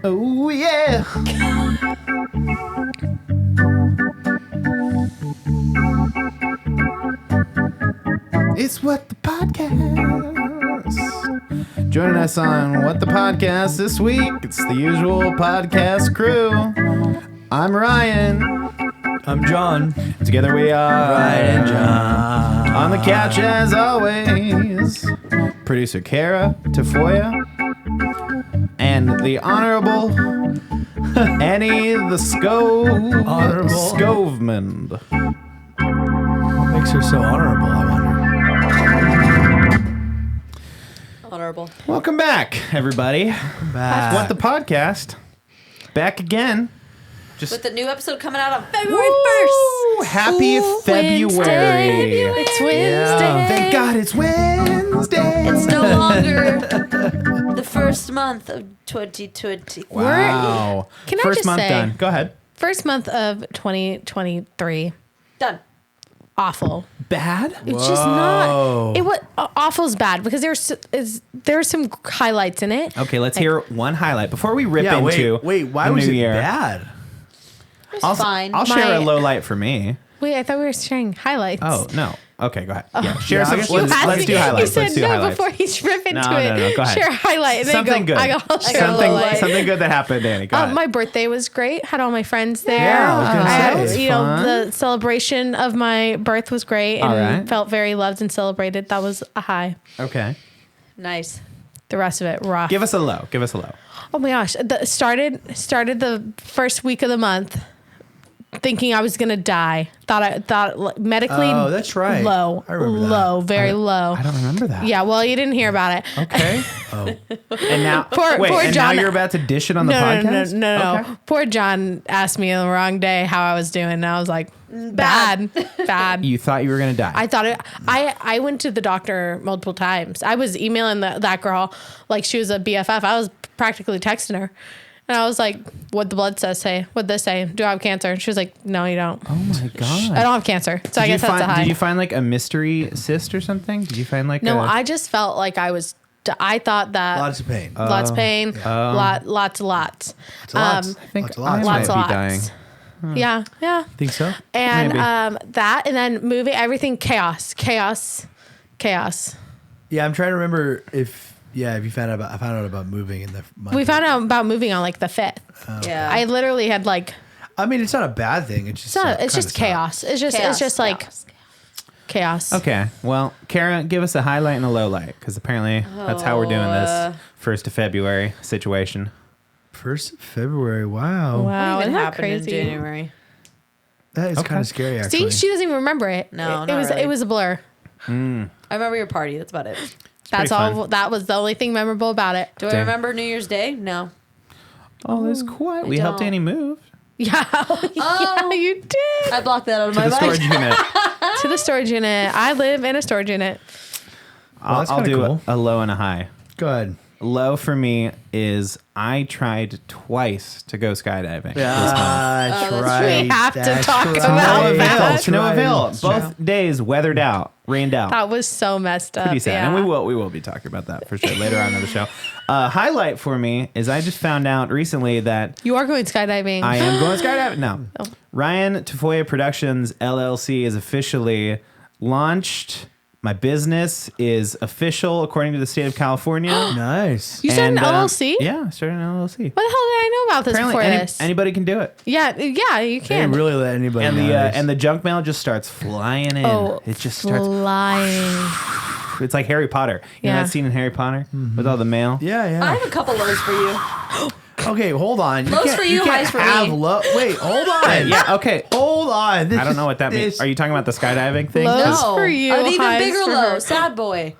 Oh, yeah. It's What the Podcast. Joining us on What the Podcast this week, it's the usual podcast crew. I'm Ryan. I'm John. Together we are Ryan and John. On the couch as always, producer Cara, Tafolla, and the Honorable Annie the Skovmand. What makes her so honorable, I wonder? Honorable. Welcome back, everybody. Back. What the Podcast? Back again. With the new episode coming out on February 1st. Happy February. It's Wednesday. Yeah. Thank God it's Wednesday. It's no longer the first month of 2020. Wow. Can I First just month say- done. Go ahead. First month of 2023. Done. Awful. Bad? It's just not. It was awful's bad because there's some highlights in it. Okay, let's hear one highlight before we rip Yeah, into wait, why the was new it year. bad? I'll, fine. I'll share a My- low light for me. Wait, I thought we were sharing highlights. Oh, no. Okay, go ahead. Yeah, share Yeah, I some. guess Let's do highlights. You said Let's do no highlights. before you rip into No, it. go ahead. Share a highlight and Something then good. go. I'll share a low light. Something good that happened, Danny. Go ahead. My birthday was great. Had all my friends there. Yeah, I was gonna had, say. you know, Fun. the celebration of my birth was great and All right. felt very loved and celebrated. That was a high. Okay. Nice. The rest of it rough. Give us a low. Give us a low. Oh my gosh! Started the first week of the month, thinking I was gonna die. Thought medically. Oh, that's right. Low, I remember that. low, very low. I don't remember that. Yeah, well, you didn't hear about it. Okay. Oh, And now, Poor and John- now you're about to dish it on the No, podcast? no. Okay. Poor John asked me on the wrong day how I was doing, and I was like, bad. You thought you were going to die. I thought it. I went to the doctor multiple times. I was emailing that girl like she was a BFF. I was practically texting her. And I was like, what'd the blood test say? What'd this say? Do I have cancer? And she was like, no, you don't. Oh, my God. I don't have cancer. So I guess that's a high. Did you find like a mystery cyst or something? Did you find like No, a... I just felt like I thought that lots of pain. lots of pain, lots. Lots. I think Lots of I lots. might Lots of be lots. dying. Yeah. Think so? And Maybe. that, and then moving everything chaos. Yeah, I'm trying to remember if you found out about. I found out about moving in the month. We found out about moving on like the 5th. Yeah. I literally had like, I mean, it's not a bad thing. It's just it's just chaos. It's just like chaos. Okay. Well, Cara, give us a highlight and a low light because apparently that's how we're doing this 1st of February situation. 1st of February. Wow. Wow, What isn't even that happened in crazy? January? That is Okay. kind of scary, actually. See, she doesn't even remember it. No, it not was really. it was a blur. I remember your party. That's about it. That's pretty all. fun. That was the only thing memorable about it. Do I Damn. remember New Year's Day? No. Oh, that's quiet. We helped don't. Annie move Yeah, yeah, you did. I blocked that out of to my the storage mind. unit. To the storage unit. I live in a storage unit. that's I'll kinda do cool. a low and a high. Go ahead. Low for me is I tried twice to go skydiving. That's that's right. We have to That's talk right. about No avail. That's To no right. avail. That's Both days weathered out, rained out. That was so messed up. Pretty sad. Yeah. And we will be talking about that for sure later on in the show. Highlight for me is I just found out recently that You are going skydiving. I am going skydiving. No. Oh. Ryan Tafolla Productions LLC is officially launched. My business is official according to the state of California. Nice. You started And, an LLC? Yeah, I started an LLC. What the hell did I know about this Apparently, before this? anybody can do it. Yeah, you They can. really let anybody And nowadays. the junk mail just starts flying in. Oh, It just starts. flying. It's like Harry Potter. You know Yeah. that scene in Harry Potter with all the mail? Yeah, yeah. I have a couple lows for you. Okay, hold on. Lows can't- for you, can't highs for have me. Wait, hold on. Yeah, okay. Hold on. This I don't is- know what that means. this- Are you talking about the skydiving thing? Lows 'Cause- No. for you, An even highs bigger for low. her. Sad boy.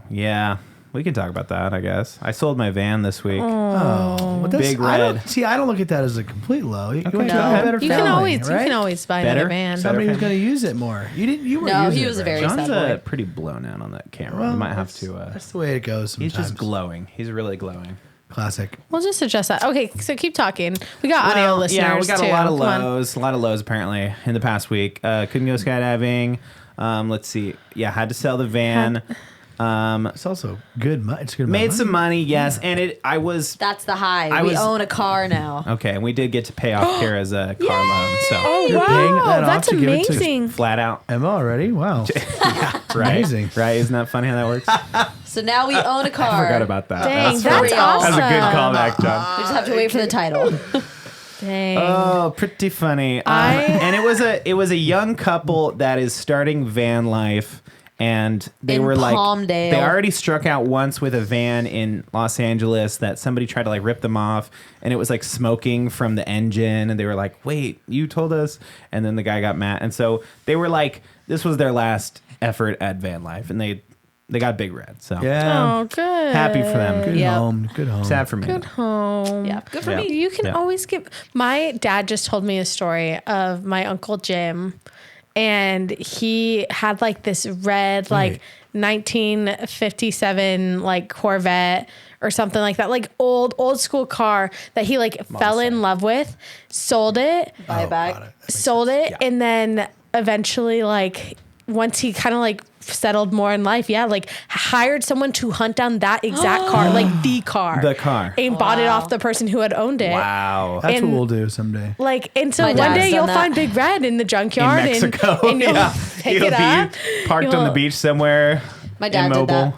Yeah, we can talk about that, I guess. I sold my van this week. Oh, well, that's, Big I don't, red. see, I don't look at that as a complete low. You, Okay, want to go have ahead. a better You can family, always buy Better? another van. Better. Somebody who's family. going to use it more. You were No, using he it was a very very John's sad boy. pretty blown out on that camera. well. we might have to. That's the way it goes sometimes. He's just glowing. He's really glowing. Classic. We'll just adjust that. Okay, so keep talking. We got audio listeners. Yeah, we got too. a lot of Come on. lows. A lot of lows apparently in the past week. Couldn't go skydiving. Let's see. Yeah, had to sell the van. It's also good. It's good. Made some money, yes, and I was That's the high. I We was- own a car now. okay. And we did get to pay off Kara's car loan, so Oh, You're paying wow. that off That's to give it to- amazing. flat out. Emma already. Wow. Right, Amazing. right? Isn't that funny how that works? So now we own a car. I forgot about that. Dang, for that's real. awesome. That's a good callback, John. We just have to wait for the title. Dang. Oh, pretty funny. And it was a young couple that is starting van life, and they In were like Palmdale. they already struck out once with a van in Los Angeles that somebody tried to like rip them off, and it was like smoking from the engine, and they were like, "Wait, you told us," and then the guy got mad, and so they were like, this was their last effort at van life, and they got big red. So Yeah. Oh, good. happy for them. Good Yep. home. Good home. Sad for me. Good home. Yeah, good for Yeah. me. You can Yeah. always give. My dad just told me a story of my Uncle Jim, and he had like this red, like 1957, like Corvette or something like that, like old school car that he like fell in love with, sold it, Buy it back. got it. sold it, and then eventually, like, once he kind of like settled more in life, like hired someone to hunt down that exact car, like the car, and bought it off the person who had owned it. Wow. That's And- what we'll do someday. Like, and so My one dad's day done you'll that. find Big Red in the In junkyard Mexico, and you'll pick He'll it up. be parked on the You'll- beach somewhere. My dad did immobile. that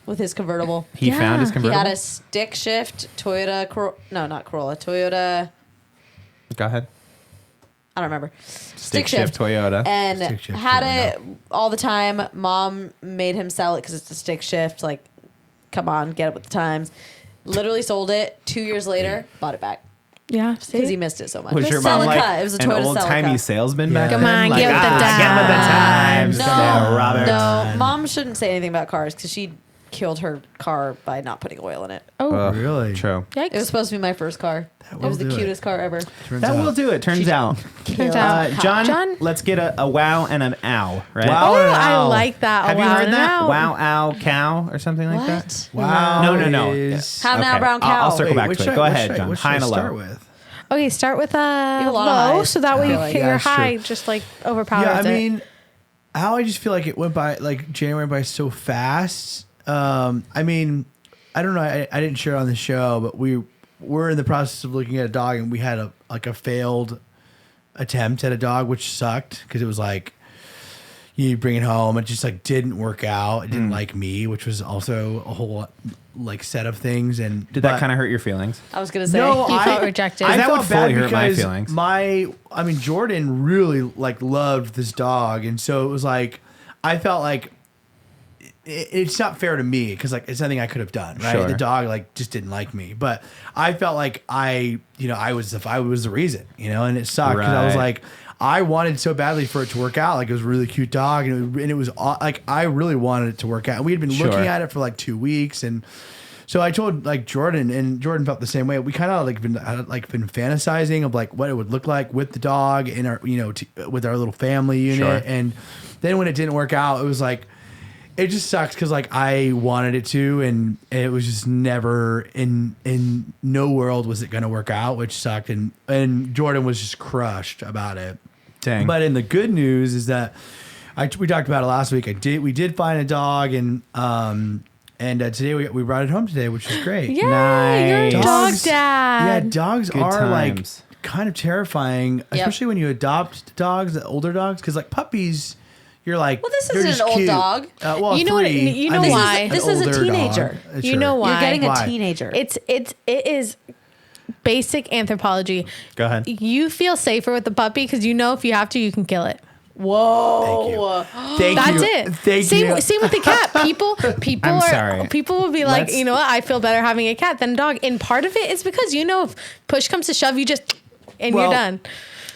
with his convertible. He found his Yeah. He convertible. had a stick shift Toyota. No, not Corolla. Toyota. Go ahead. I don't remember. Stick shift Toyota. And Stick shift had Toyota. it all the time. Mom made him sell it because it's a stick shift. Like, come on, get it with the times. Literally sold it. 2 years later, bought it back Yeah, because he see? missed it so much. Was your mom Celica. like It was a an Toyota old timey Celica. salesman back Yeah. then? Come on, Like, get with the get with the times. No, Yeah, Robert. no, Mom shouldn't say anything about cars because she killed her car by not putting oil in it. Oh, Ugh, Really? True. yikes. It was supposed to be my first car. It will was the do it. cutest car ever. Turns That out. will do it. Turns out. Turns out. John, let's get a wow and an ow, right? Wow. Oh, I Ow. like that. Have Oh, you wow, heard and that? out. Wow, ow, cow, or something like that? What? Wow. No. is- How now, brown cow? I'll circle back Which to it. should- Go which ahead, should- John. which High should and I a start low. with? Okay, start with have a lot of low, highs. so that way I feel like- your Yeah, that's true. high just like overpowers Yeah, I it. mean, how I just feel like it went by, like January went by so fast. I mean, I don't know. I didn't share it on the show, but we were in the process of looking at a dog, and we had a failed attempt at a dog, which sucked because it was like you bring it home, it just like didn't work out. It didn't like me, which was also a whole like set of things. And Did that kind of hurt your feelings? I was gonna say. No, You felt rejected. I That felt would fully bad hurt my because feelings. Jordan really like loved this dog, and so it was like I felt like it's not fair to me because like it's nothing I could have done. Right, Sure. the dog like just didn't like me, but I felt like I was the reason, and it sucked because I was Right. like. I wanted so badly for it to work out. Like it was a really cute dog, and it was like I really wanted it to work out. And we had been Sure. looking at it for like 2 weeks, and so I told like Jordan, and Jordan felt the same way. We kind of been fantasizing of like what it would look like with the dog in our with our little family unit. Sure. And then when it didn't work out, it was like it just sucks because like I wanted it to, and it was just never in no world was it going to work out, which sucked. And Jordan was just crushed about it. Dang. But in the good news is that we talked about it last week. We did find a dog, and today we brought it home today, which was great. Yay, Nice. you're a dog Dogs- dad. Yeah, dogs Good are times. like kind of terrifying, especially when you adopt dogs, the older dogs, because like puppies, you're like, Well, this they're isn't just an old cute. dog. Well, You know what- 3. you know I mean, why. an This is a older teenager. dog. You know why? You're getting Why? a teenager. It is basic anthropology. Go ahead. You feel safer with the puppy because you know if you have to, you can kill it. Whoa. Thank That's you. it. Thank same, you. Same with the cat. People I'm sorry. People will be like, Let's- you know what? I feel better having a cat than a dog. And part of it is because if push comes to shove, you just and Well, you're done.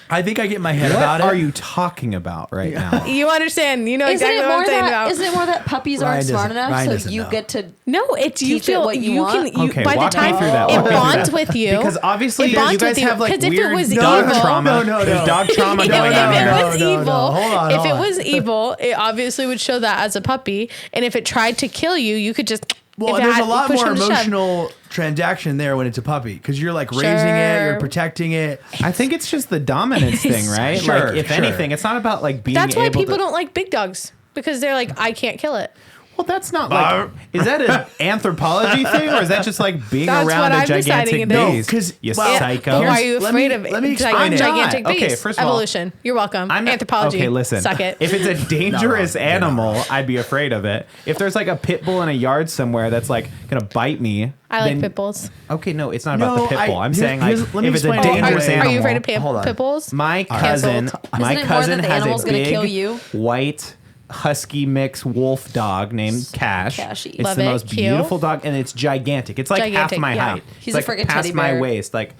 I think I get my head What about are it. you talking about right now? You understand? You know Isn't exactly it what more I'm saying that? about. Isn't it more that puppies Ryan aren't smart doesn't- enough, Ryan so doesn't you know. get to No, it's you Teach it feel what you you want? can you, Okay, by the walk me time through that. it Walk me through bonds that. with you. Because obviously it you bonds guys with you. have like 'Cause if it weird was dog evil- trauma. No. There's dog trauma If going on it here. was No, evil, hold on, if hold it on. was evil, it obviously would show that as a puppy. And if it tried to kill you, you could just Well, If it there's had- a lot push more him to shove. emotional transaction there when it's a puppy because you're like raising it, you're Sure. protecting it. I think it's just the dominance thing, right? Sure, like if sure. anything, it's not about like being That's why able people to, don't like big dogs because they're like, I can't kill it. Well, that's not like. Is that an anthropology thing, or is that just like being That's around what a I'm deciding gigantic it is. beast? No, 'cause- you well, psycho. Why are Here's- you let afraid me- of let me explain it. gigantic I'm not. beasts? Okay, first of all, Evolution. You're welcome. I'm not- Anthropology. Okay, listen. Suck it. If it's a dangerous No, you're not. animal, I'd be afraid of it. If there's like a pit bull in a yard somewhere that's like gonna bite me, I like then- pit bulls. Okay, no, it's not about No, the pit bull. I'm saying like let me if it's a explain it dangerous anyway. animal. Are you afraid of Hold on. pit bulls? My cousin, Canceled. my Isn't it more cousin that the has animal's a gonna big kill you? white husky mix wolf dog named Cash. Cashy. It's Love the it. most Cute. beautiful dog, and it's gigantic. It's like half Gigantic, my yeah. height. He's it's a like friggin' past teddy my bear. waist, like,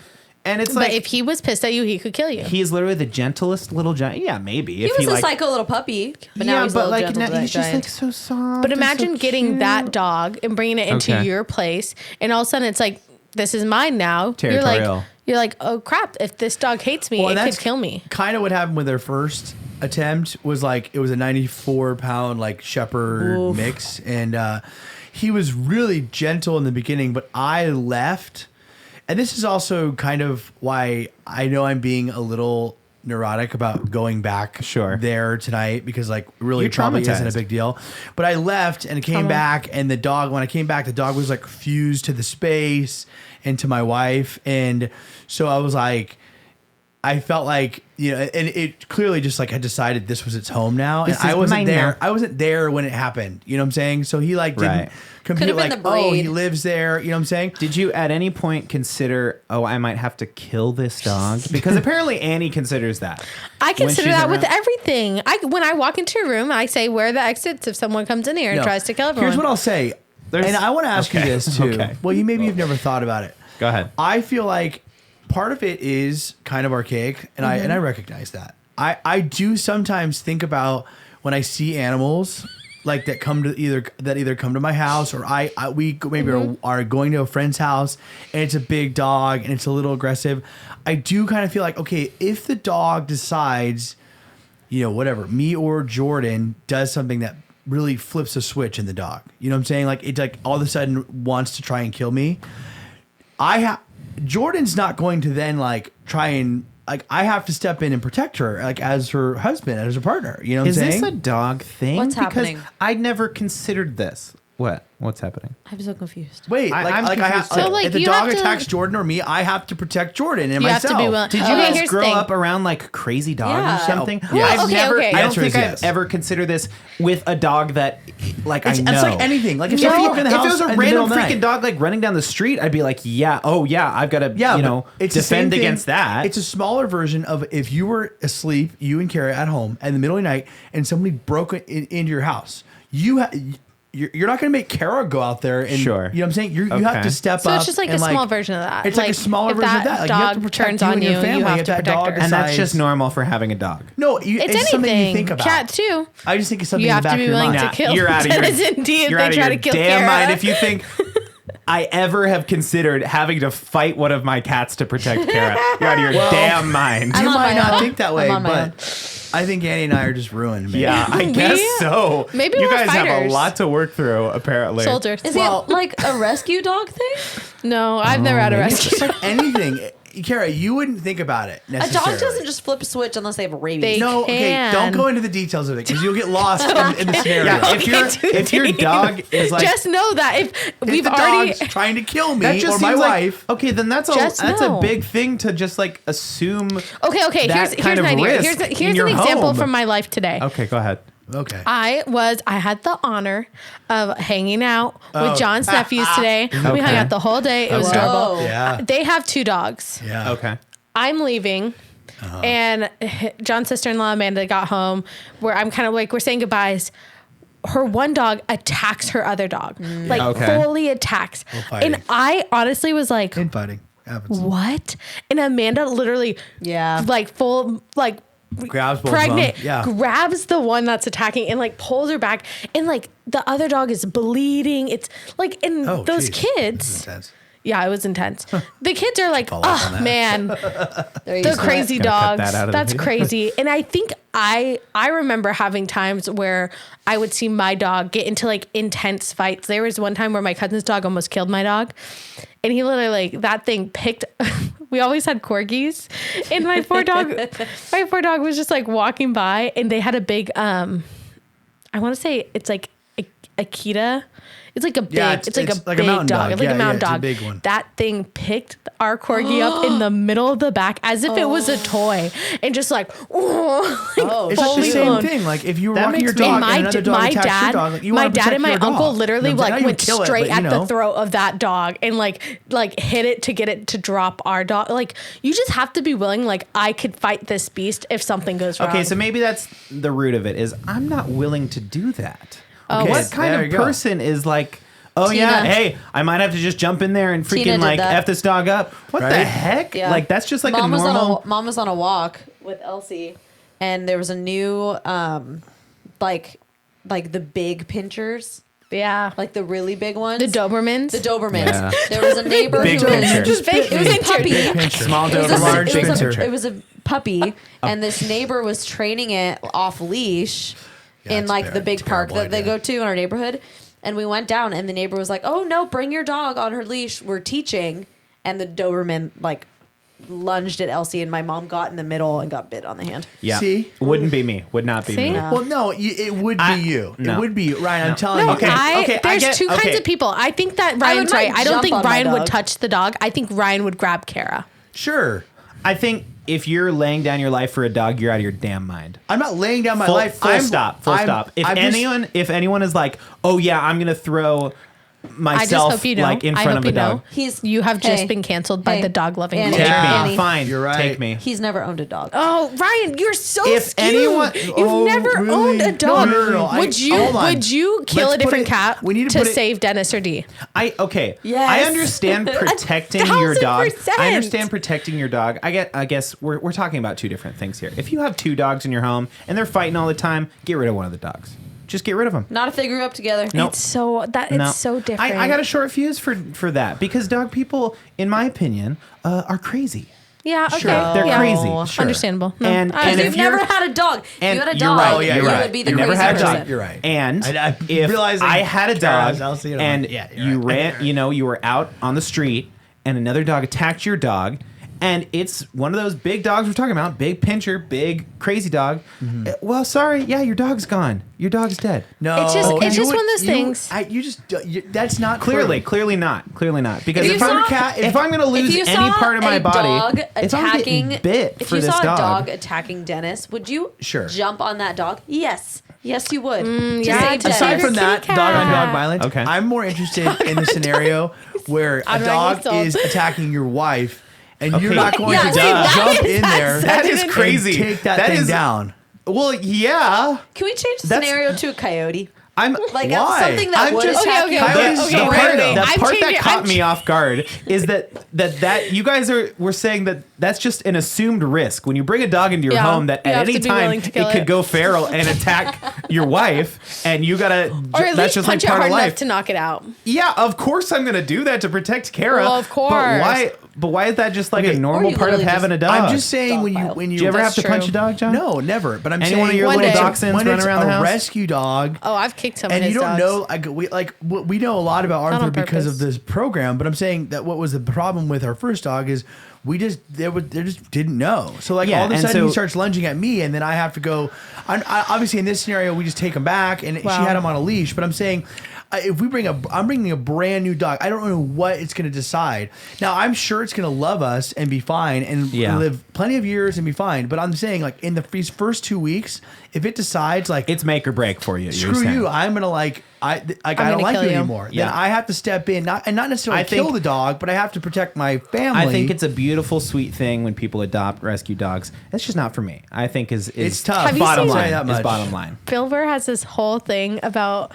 and it's But like if he was pissed at you, he could kill you. he's literally the gentlest little giant. Yeah, maybe He if was he a like. psycho little puppy, but yeah, now he's a but little like gentle now he's just giant. like so soft. But and so imagine getting that cute. dog and bringing it into Okay. your place, and all of a sudden it's like, this is mine now. Territorial. You're like, oh crap! If this dog hates me, Well, it that's could kill me. Kind of what happened with their first attempt was like it was a 94-pound like shepherd mix, and he was really gentle in the beginning. But I left, and this is also kind of why I know I'm being a little neurotic about going back Sure. there tonight because like really You're probably isn't a traumatized. big deal. But I left and came back, and the dog when I came back, the dog was like fused to the space and to my wife, and so I was like. I felt like, you know, and it clearly just like had decided this was its home now. This And I is wasn't mine there. now. I wasn't there when it happened. You know what I'm saying? So he like didn't Right. compute Could've been like, the oh, he breed. lives there. You know what I'm saying? Did you at any point consider, oh, I might have to kill this dog? Because apparently Annie considers that. I when consider she's that with around. everything. When I walk into a room, I say, "Where are the exits?" If someone comes in here and No. tries to kill everyone. Here's what I'll say. There's- And I want to ask you okay, this too. okay. Well, you've never thought about it. Go ahead. I feel like part of it is kind of archaic, and I recognize that. I do sometimes think about when I see animals like that come to either come to my house or we maybe are going to a friend's house and it's a big dog and it's a little aggressive. I do kind of feel like, okay, if the dog decides, you know, whatever, me or Jordan does something that really flips a switch in the dog, you know what I'm saying? Like it like all of a sudden wants to try and kill me. Jordan's not going to then like try and like I have to step in and protect her like as her husband, as her partner. You know what Is I'm this saying? a dog thing? What's because happening? I'd never considered this. What's happening? I'm so confused. Wait, I'm I have confused like, too. So, like, if the you dog have to- attacks Jordan or me, I have to protect Jordan and You have to myself. be willing- Did you Okay, guys here's the grow thing. up around like crazy dogs Yeah. or something? Oh, yes. I've Okay, never. okay. I don't Answer think is I've yes. ever considered this with a dog that, like, It's, I know. it's like anything. Like if If, you you- walk in the if house it was a in the middle random of the freaking night- dog like running down the street, I'd be like, yeah, oh yeah, I've got to, Yeah, you but know, it's the same defend thing. against that. It's a smaller version of if you were asleep, you and Cara at home in the middle of the night, and somebody broke into your house. You're not going to make Cara go out there and Sure. you know what I'm saying. You have Okay. to step So up. it's just like and, a small version of that. It's like a smaller if version that of that. Like, you have to dog protect turns you on and you, your family you have if to that protect dog her. and that's decides- just normal for having a dog. No, It's something you anything. think about. Cat too. I just think it's something You in have the to back be of your willing mind. to kill. You're out of your, Dennis and Dee if you're they out of try your to kill damn Cara. mind if you think I ever have considered having to fight one of my cats to protect Cara. You're out of your damn mind. I'm You on might my not own. think that way, I'm on my own. but I think Annie and I are just ruined. Man. Yeah, I guess so. maybe you we're guys have a fighters. lot to work through, apparently. Soldiers. Is it like a rescue dog thing? No, I've never had a rescue. It's like anything. Cara, you wouldn't think about it A necessarily. dog doesn't just flip a switch unless they have rabies. They- No, okay. can. Don't go into the details of it because you'll get lost in the scenario. Yeah, if your dog is like just know that if If we've the already dog's trying to kill that me just or my seems like, wife, okay, then that's Just that's know. a big thing to just like assume. okay. that Here's kind an of idea. risk Here's in an your example home. from my life today. Okay, go ahead. okay. I had the honor of hanging out with John's nephews today. We hung Okay. out the whole day. It was Okay. adorable. Yeah. They have 2 dogs. Yeah. Okay. I'm leaving. And John's sister-in-law Amanda got home where I'm kind of like, we're saying goodbyes. Her one dog attacks her other dog. Like Okay. fully attacks. fighting. And I honestly was like, Infighting happens. what? And Amanda literally like full like Grabs both pregnant of them. Yeah. grabs the one that's attacking and like pulls her back and like the other dog is bleeding. It's like and Oh, those geez. This is kids intense. Yeah, it was intense. The kids are like, oh man, They're the used to it. crazy Gotta cut dogs. that out of the That's video. crazy. And I think I remember having times where I would see my dog get into like intense fights. There was one time where my cousin's dog almost killed my dog. And he literally like that thing picked we always had corgis. And my poor dog was just like walking by and they had a big I want to say it's like Akita. It's like a big, it's like a big mountain dog. It's like a mountain it's a dog. big one. That thing picked our corgi up in the middle of the back as if it was a toy, and just like, Oh, It's just the fully same blown. thing. Like if you were That walking your makes me- dog And and another dog attacks your dog, like, you my wanna dad protect and my your dog. uncle literally You know, like now you went kill it, straight but, at you the know. throat of that dog and like hit it to get it to drop our dog. Like you just have to be willing. Like I could fight this beast if something goes wrong. Okay, so maybe that's the root of it. Is I'm not willing to do that. Okay, What kind there of you go. person is like? Oh yeah, Tina. hey, I might have to just jump in there and Tina freaking did like that. F this dog up. What the Right? heck? Yeah. Like that's just like Mom a was normal. Mom was on a walk with Elsie, and there was a new like the big pinchers, yeah, like the really big ones. the Dobermans. The Dobermans. Yeah. There was a neighbor Big who was pincher. Just Big it was a pincher. puppy. Small It was, Doberman, a, large it, was pincher. a, it was a puppy, and this neighbor was training it off leash in it's like a the big park terrible that they idea. go to in our neighborhood. And we went down, and the neighbor was like, "Oh no, bring your dog on her leash. We're teaching." And the Doberman like lunged at Elsie, and my mom got in the middle and got bit on the hand. Yeah, See? wouldn't be me. Would not be See? me. No. Well, no, it would be you. no. It would be you. Ryan, I'm telling No, you. Okay, I there's get- two kinds okay. of people. I think that would Ryan's might right. I don't jump think on my Ryan would dog. touch the dog. I think Ryan would grab Cara. Sure. I think if you're laying down your life for a dog, you're out of your damn mind. I'm not laying down my Full, life. full stop. Full I'm- stop. If I'm just- anyone is like, oh yeah, I'm gonna throw myself hope you know. like in I front hope of a you know. dog. You have just Hey. been canceled by Hey. the dog loving Annie. culture. Take Yeah. me. Annie. Fine. You're right. Take me. He's never owned a dog. Oh, Ryan, you're so If skewed. anyone- You've Oh, never really? owned a dog. No. Would you? Hold on. Would you kill Let's a put different it- cat we need to to put it- save Dennis or D? Okay. Yes. I understand protecting your dog. 1,000%. I understand protecting your dog. I guess we're talking about two different things here. If you have two dogs in your home and they're fighting all the time, get rid of one of the dogs. Just get rid of them. Not if they grew up together. Nope. It's so No. it's so different. I got a short fuse for that because dog people, in my opinion, are crazy. Yeah, okay. Sure, they're yeah. crazy. Sure. Understandable. No, And- I and agree. if You've never you're- had a dog. If and you had a you're dog, right, Oh, yeah, you you're would right. be the You never crazy had a person. dog. You're right. And I if realizing I had a Cara's dog Elsie, and yeah, you're you right. ran, you were out on the street and another dog attacked your dog, and it's one of those big dogs we're talking about, big pincher, big crazy dog. Well, sorry, yeah, your dog's gone. Your dog's dead. No, It's just- it's you just one of those things. That's not Clearly, true. clearly not. Because If if you I'm, saw- if I'm going to lose If you any saw part of my a body, dog if I'm attacking, getting bit if for you this saw dog, a dog attacking Dennis, would you Sure. jump on that dog? Yes, yes, you would. To yeah, save to Dennis. Aside from Kitty that, cat. dog on dog violence, Okay. I'm more interested in the scenario where a I'm dog like, is attacking your wife and you're Okay. not going Yeah, to wait, that jump is- in there that is and crazy. take that, That thing is- down. well, yeah. Can we change the That's- scenario to a coyote? I'm Like Why? something that I'm would just- attack Okay, you. okay, Coyotes okay, don't wait, bite wait, them. wait. The I'm part that changing- caught I'm me off guard is that you guys were saying that's just an assumed risk when you bring a dog into your Yeah, home that you at have any to be time willing to kill it could it. go feral and attack your wife and you gotta Or at that's least just like punch it part hard of enough life. to knock it out. Yeah, of course I'm gonna do that to protect Cara. Well, of course. But why is that just like Okay, a or normal you part of literally having a just- dog? I'm just saying Dog when do you you ever have That's to punch true. a dog, John? No, never. But I'm Any saying one of your One little day. dachshunds when running it's around the a house? rescue dog. Oh, I've kicked some of And his you don't dogs. know, we know a lot about Not Arthur on because purpose. of this program, but I'm saying that what was the problem with our first dog is they just didn't know. So like Yeah, all of a and sudden he so- starts lunging at me, and then I have to go. Obviously in this scenario we just take him back, and she Wow. had him on a leash. But I'm saying. If I'm bringing a brand new dog, I don't know what it's going to decide. Now I'm sure it's going to love us and be fine and Yeah. live plenty of years and be fine. But I'm saying like in these first 2 weeks, if it decides like It's make or break for you. you're screw saying. you, I'm gonna I don't gonna like kill you you. anymore. Yeah. Then I have to step in, not necessarily I think- kill the dog, but I have to protect my family. I think it's a beautiful, sweet thing when people adopt rescue dogs. It's just not for me. I think is It's tough. Have you Bottom seen- line Say that is much. bottom line. Filver has this whole thing about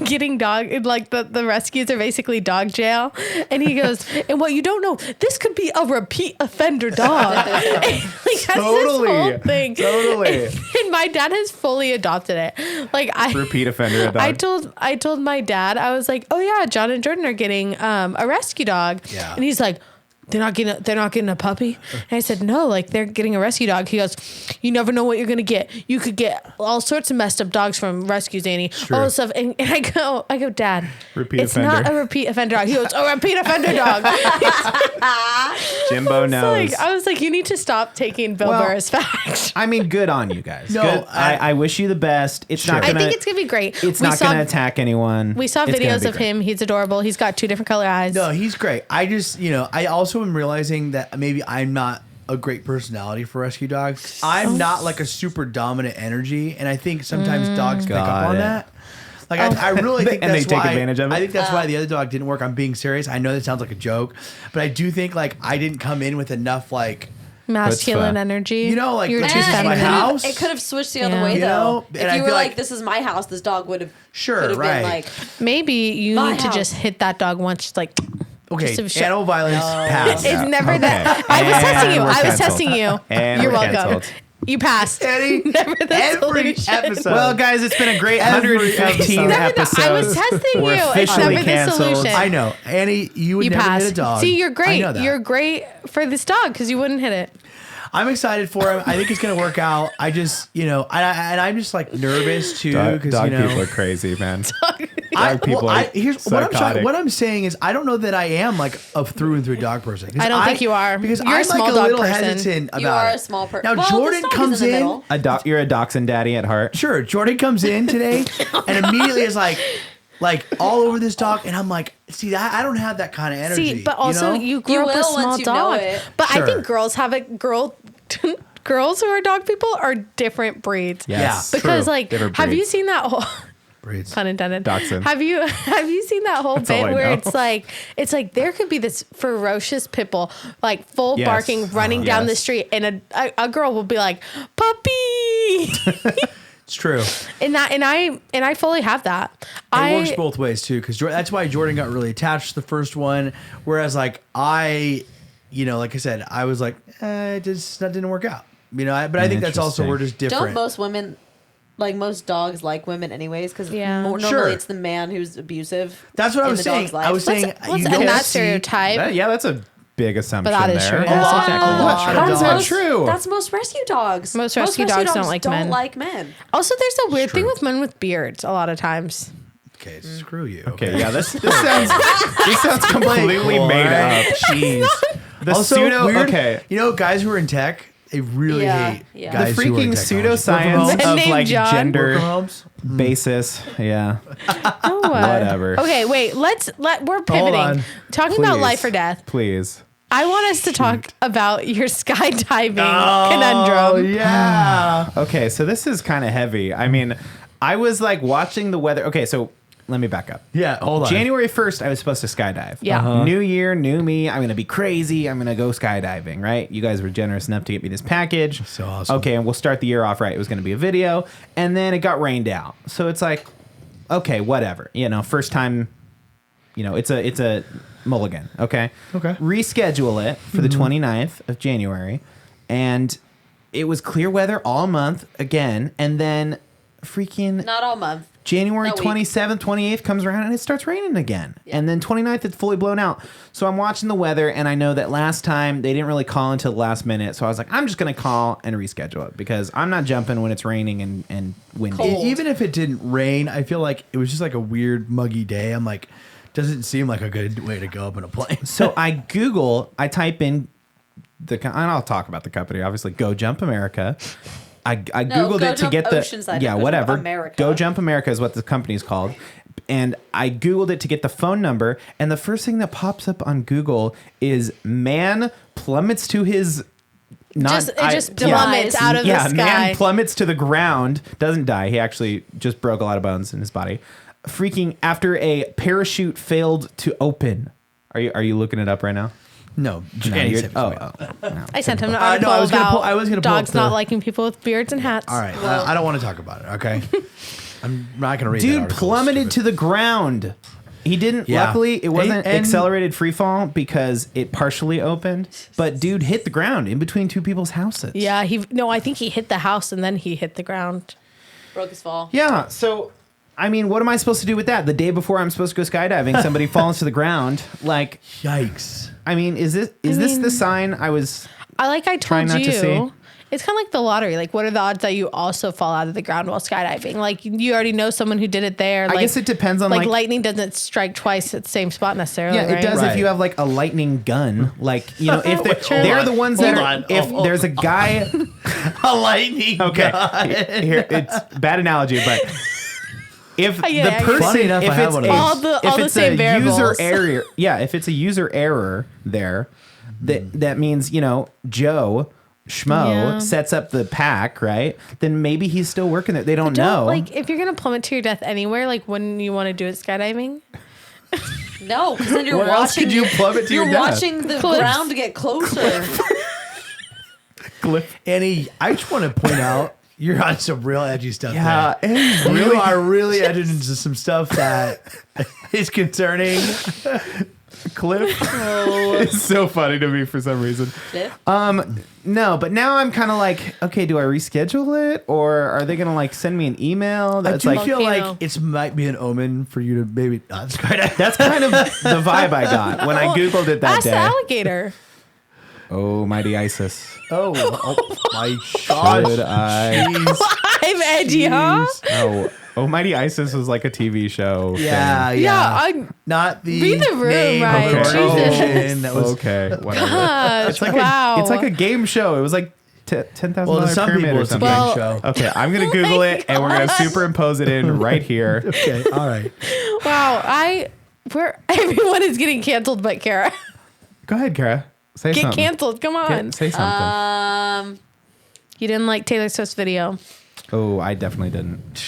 getting dog, like the rescues are basically dog jail. And he goes, and what you don't know, this could be a repeat offender dog. And, like, that's Totally. this whole thing. Totally. And my dad has fully adopted it. Like Repeat offender a dog. I told my dad, I was like, oh yeah, John and Jordan are getting a rescue dog. Yeah. And he's like, they're not getting a puppy. And I said, no, like they're getting a rescue dog. He goes, you never know what you're gonna get. You could get all sorts of messed up dogs from rescues, Annie. All this stuff. And I go, Dad, Repeat it's offender. not a repeat offender dog. He goes, a repeat offender dog. Jimbo knows. I was like, you need to stop taking Bill Well, Burr as fact. I mean, good on you guys. No, Good. I wish you the best. It's not I gonna. think it's gonna be great. It's not gonna attack anyone. We saw It's gonna videos be of great. him. He's adorable. He's got 2 different color eyes. No, he's great. I just, I also am realizing that maybe I'm not a great personality for rescue dogs. I'm not like a super dominant energy, and I think sometimes dogs pick up Got on it. that. Like I really think And they that's take why advantage of it? I think that's why the other dog didn't work. I'm being serious. I know that sounds like a joke, but I do think like I didn't come in with enough like Masculine Chutzpah. energy. Like You're this too is my feminine. house. It could have switched the other Yeah. way You though. know? And If I you were feel like, like- "This is my house," this dog would have Sure, could have right. been like, Maybe you My need to house. just hit that dog once, just like. Okay, just to animal violence pass. It's never Okay. that. I was And testing you. we're I was canceled. testing you. And You're we're welcome. canceled. You passed. Eddie, Never the every solution. episode. Well, guys, it's been a great Every 115 episode. episodes. I was testing We're you. It's officially never the canceled. solution. I know, Annie, you would You never passed. hit a dog. See, you're I great. know that. You're great for this dog because you wouldn't hit it. I'm excited for him. I think it's gonna work out. I just, and I'm just like nervous too Dog, because dog people are crazy, man. Here's psychotic. what I'm saying is I don't know that I am like a through and through dog person. 'Cause I don't think you are. because You're a I'm small like a dog little person. hesitant about "You are it. a small person." Now Well, Jordan this dog comes is in the in. middle. You're a dachshund daddy at heart. Sure, Jordan comes in today and immediately is like all over this dog, and I'm like, see, I don't have that kind of energy. See, but also you grew You up with will small once you know dogs. it. But I Sure. think girls have a girl. Girls who are dog people are different breeds. Yes, Because true. like, Different have you breeds. seen that whole? Braids. Pun intended. Dachshund. Have you seen that whole all bit I where know. it's like there could be this ferocious pit bull like full Yes. barking running down the Yes. street and a girl will be like puppy It's true. and I fully have that. It works both ways too, because that's why Jordan got really attached to the first one. Whereas like like I said, I was like, that didn't work out. But I think that's also Interesting. we're just different. Don't most women, like most dogs, like women anyways? Because Yeah. normally Sure. it's the man who's abusive. That's what I in was the dog's saying. life. I was saying Let's you end don't that see- stereotype. That's a big assumption But that is there. true. That's lot- exactly a not lot true. of That's dogs. not true. That's most rescue dogs. Most rescue dogs don't like men. like men. Also, there's a weird thing true. with men with beards a lot of times. Okay, screw you. Okay, yeah, this sounds completely Cool, made right? up. Jeez. The Also, pseudo. weird, Okay. Guys who are in tech, they really Yeah, hate yeah. guys The who are in freaking technology. pseudoscience Work from of Name like John. home? Work gender from homes? basis. Yeah. Oh, Whatever. Okay, wait. We're pivoting. on. Talking about Please. life or death. Please. I want us to talk about your skydiving Oh, conundrum. yeah. Okay, so this is kind of heavy. I mean, I was like watching the weather. Okay, so let me back up. Yeah, hold on. January 1st, I was supposed to skydive. Yeah. Uh-huh. New year, new me. I'm going to be crazy. I'm going to go skydiving, right? You guys were generous enough to get me this package. So awesome. Okay, and we'll start the year off right. It was going to be a video. And then it got rained out. So it's like, okay, whatever. First time, it's a mulligan. Okay. Okay. Reschedule it for the 29th of January. And it was clear weather all month again. And then freaking Not all month. January That week. 27th, 28th comes around and it starts raining again. Yeah. And then 29th, it's fully blown out. So I'm watching the weather and I know that last time they didn't really call until the last minute. So I was like, I'm just going to call and reschedule it because I'm not jumping when it's raining and windy. Cold. Even if it didn't rain, I feel like it was just like a weird muggy day. I'm like, doesn't seem like a good way to go up in a plane. So I type in and I'll talk about the company, obviously, Go Jump America. I Googled Go it to Jump get the Oceanside, yeah Go Jump whatever America. Go Jump America is what the company's called, and I Googled it to get the phone number, and the first thing that pops up on Google is man plummets to his It just plummets out of the sky. Man plummets to the ground, doesn't die. He actually just broke a lot of bones in his body. Freaking after a parachute failed to open. Are you looking it up right now? No. No, Annie you're- said it oh, was oh, no. I sent him an no, article I was gonna about pull- I was gonna pull dogs up the- not liking people with beards and hats. All right. I don't want to talk about it, okay? I'm not gonna read. that Dude article. plummeted to the ground. He didn't. Yeah. Luckily, it wasn't And- accelerated free fall because it partially opened. But dude hit the ground in between two people's houses. Yeah, I think he hit the house and then he hit the ground. Broke his fall. Yeah. So, I mean, what am I supposed to do with that? The day before I'm supposed to go skydiving, somebody falls to the ground. Like, Yikes! I mean, is this the sign I was? I Trying told not to see. you. It's kind of like the lottery. Like, what are the odds that you also fall out of the ground while skydiving? Like, you already know someone who did it there. I guess it depends on like like. lightning doesn't strike twice at the same spot necessarily. Yeah, it right? does Right. if you have like a lightning gun. Like, you know, if they're the ones that Hold are. on. If Oh, there's a guy. A lightning. Okay, gun. here it's bad analogy, but if I get the it, I get it. person, Funny enough, if I have it's one of a, those. if All the it's same a variables. user error, yeah, if it's a user error there, that means Joe Schmo Yeah. sets up the pack, right? Then maybe he's still working there. They don't know. Like, if you're gonna plummet to your death anywhere, like, wouldn't you want to do it skydiving? No, because then you're What watching. else could you plummet to your You're death? watching the Cliffs. ground get closer. Annie, I just want to point out you're on some real edgy stuff. yeah, there. and You are really edging into some stuff that is concerning. Cliff. It's so funny to me for some reason. Cliff? No, but now I'm kind of like, okay, do I reschedule it, or are they gonna like send me an email I that's do like? feel Volcano. like it might be an omen for you to maybe not skydive. That's kind of the vibe I got when I googled it that Ask the day. alligator. Oh, mighty ISIS. Oh my gosh. Should I? Jeez. I'm edgy, huh? Oh, Mighty ISIS was like a TV show. Yeah, thing. yeah. I'm. Not the Read the room, name Ryan. of the Jesus. organization that was. Okay, whatever. Gosh, It's like wow. it's like a game show. It was like $10,000 Well, to some pyramid people or it's a something. game Well- show. Okay, I'm gonna Google it and we're gonna superimpose it in right here. Okay, all right. Wow, everyone is getting canceled but Cara. Go ahead, Cara. Say Get something. canceled. Come on. Say something. You didn't like Taylor Swift's video. Oh, I definitely didn't.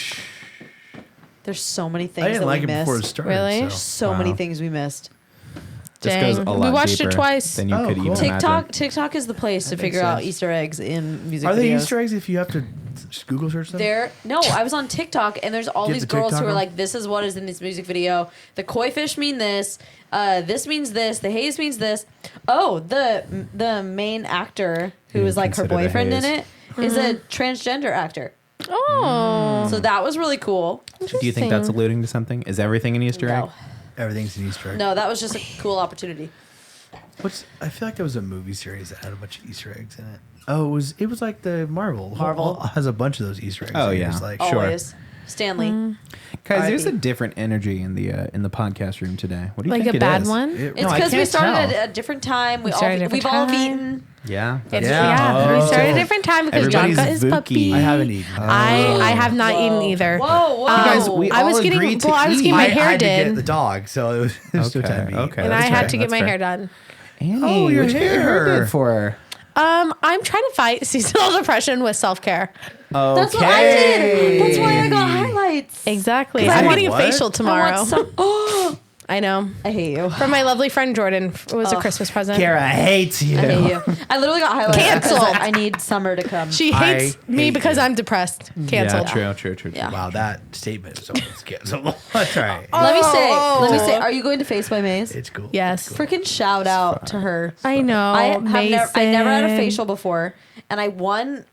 There's so many things I didn't that like we it missed. before it started. Really? So. So many things we missed. This Dang. goes a lot We watched it deeper twice. than you Oh, could cool. even imagine. TikTok is the place to makes figure out sense. Easter eggs in music Are videos. they Easter eggs if you have to Google search them? I was on TikTok and there's all Get these the girls who TikTok are on? like, this is what is in this music video. The koi fish mean this. This means this. The haze means this. Oh, the main actor who You was like her consider the boyfriend in haze. it is a transgender actor. Oh. So that was really cool. Do you think that's alluding to something? Is everything an Easter egg? No, Everything's an Easter egg. no, that was just a cool opportunity. I feel like there was a movie series that had a bunch of Easter eggs in it. Oh, it was like the Marvel. Marvel. has a bunch of those Easter eggs. Oh, and you're yeah. just like, Sure. Always. Stanley. Guys, there's a different energy in the podcast room today. What do you Like think a it bad is? one? It's No, I because we can't started tell. at a different time. We started at a We've different all time. eaten. Yeah. Yeah. Yeah, we started a different time because John Everybody's got his Vuki. puppy. I haven't eaten. I have not eaten either. Whoa, whoa. guys, we I was all getting agreed to I was eat. getting my I hair had to get did, the dog, so it was no time to eat. Okay. and I that's had fair, to get my that's hair fair. done. Annie, Oh, your what'd you get your hair hair. did for? I'm trying to fight seasonal depression with self care. Okay. That's what I did. That's why I got highlights. Exactly. Wait, I'm getting a what? facial I tomorrow. want some. Oh, I know. I hate you. From my lovely friend Jordan. It was a Christmas present. Cara hates you. I hate you. I literally got highlights Canceled. because I need summer to come. She hates I me hate because you. I'm depressed. Canceled. Yeah, true. Yeah. Wow, that statement is almost canceled. That's all right. Let me Oh. say, are you going to Face by Maze? It's cool. Yes. Freaking shout out to her. I know. I never had a Mason. facial before, and I won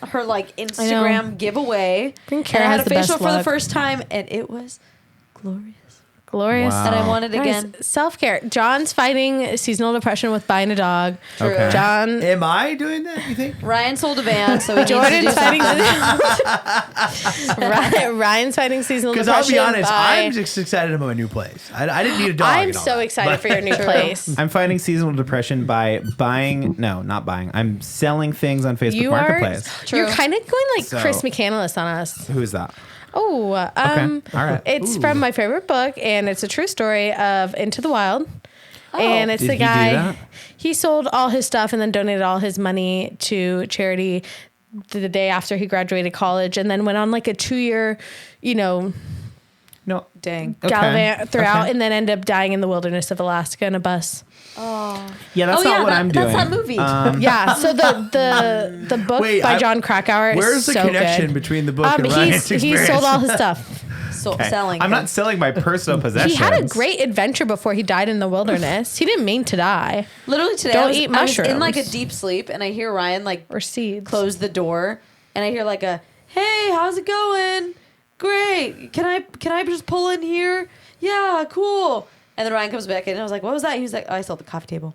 her like Instagram giveaway. think And Cara I had has a the best facial for the luck. first time, and it was glorious. Glorious. Wow. And I wanted again. Self care. John's fighting seasonal depression with buying a dog. True. Okay. John. Am I doing that, you think? Ryan sold a van, so he Jordan's needs to do fighting. Ryan's fighting seasonal Because depression. I'll be honest, by- I'm just excited about my new place. I didn't need a dog. I'm and all so that, excited but- for your new place. I'm fighting seasonal depression by not buying. I'm selling things on Facebook You Marketplace. True. You're kind of going like So- Chris McCandless on us. Who is that? Oh, All right. It's from my favorite book, and it's a true story of Into the Wild. And it's Did the he do guy. that? He sold all his stuff and then donated all his money to charity the day after he graduated college, and then went on like a 2-year, No. Dang. Okay. gallivant throughout, Okay. and then end up dying in the wilderness of Alaska in a bus. Yeah, that's not what I'm doing. That's that movie. Yeah. So the book Wait, by John Krakauer Where's is the so connection good. between the book and Ryan's He experience? sold all his stuff. Okay. Selling. I'm not things. selling my personal possessions. He had a great adventure before he died in the wilderness. He didn't mean to die. Literally today, Don't I was, eat I was in like a mushrooms. deep sleep, and I hear Ryan like Or seeds. close the door, and I hear like a, "Hey, how's it going? Great. Can I just pull in here? Yeah, cool." And then Ryan comes back in, and I was like, "What was that?" He was like, "Oh, I sold the coffee table."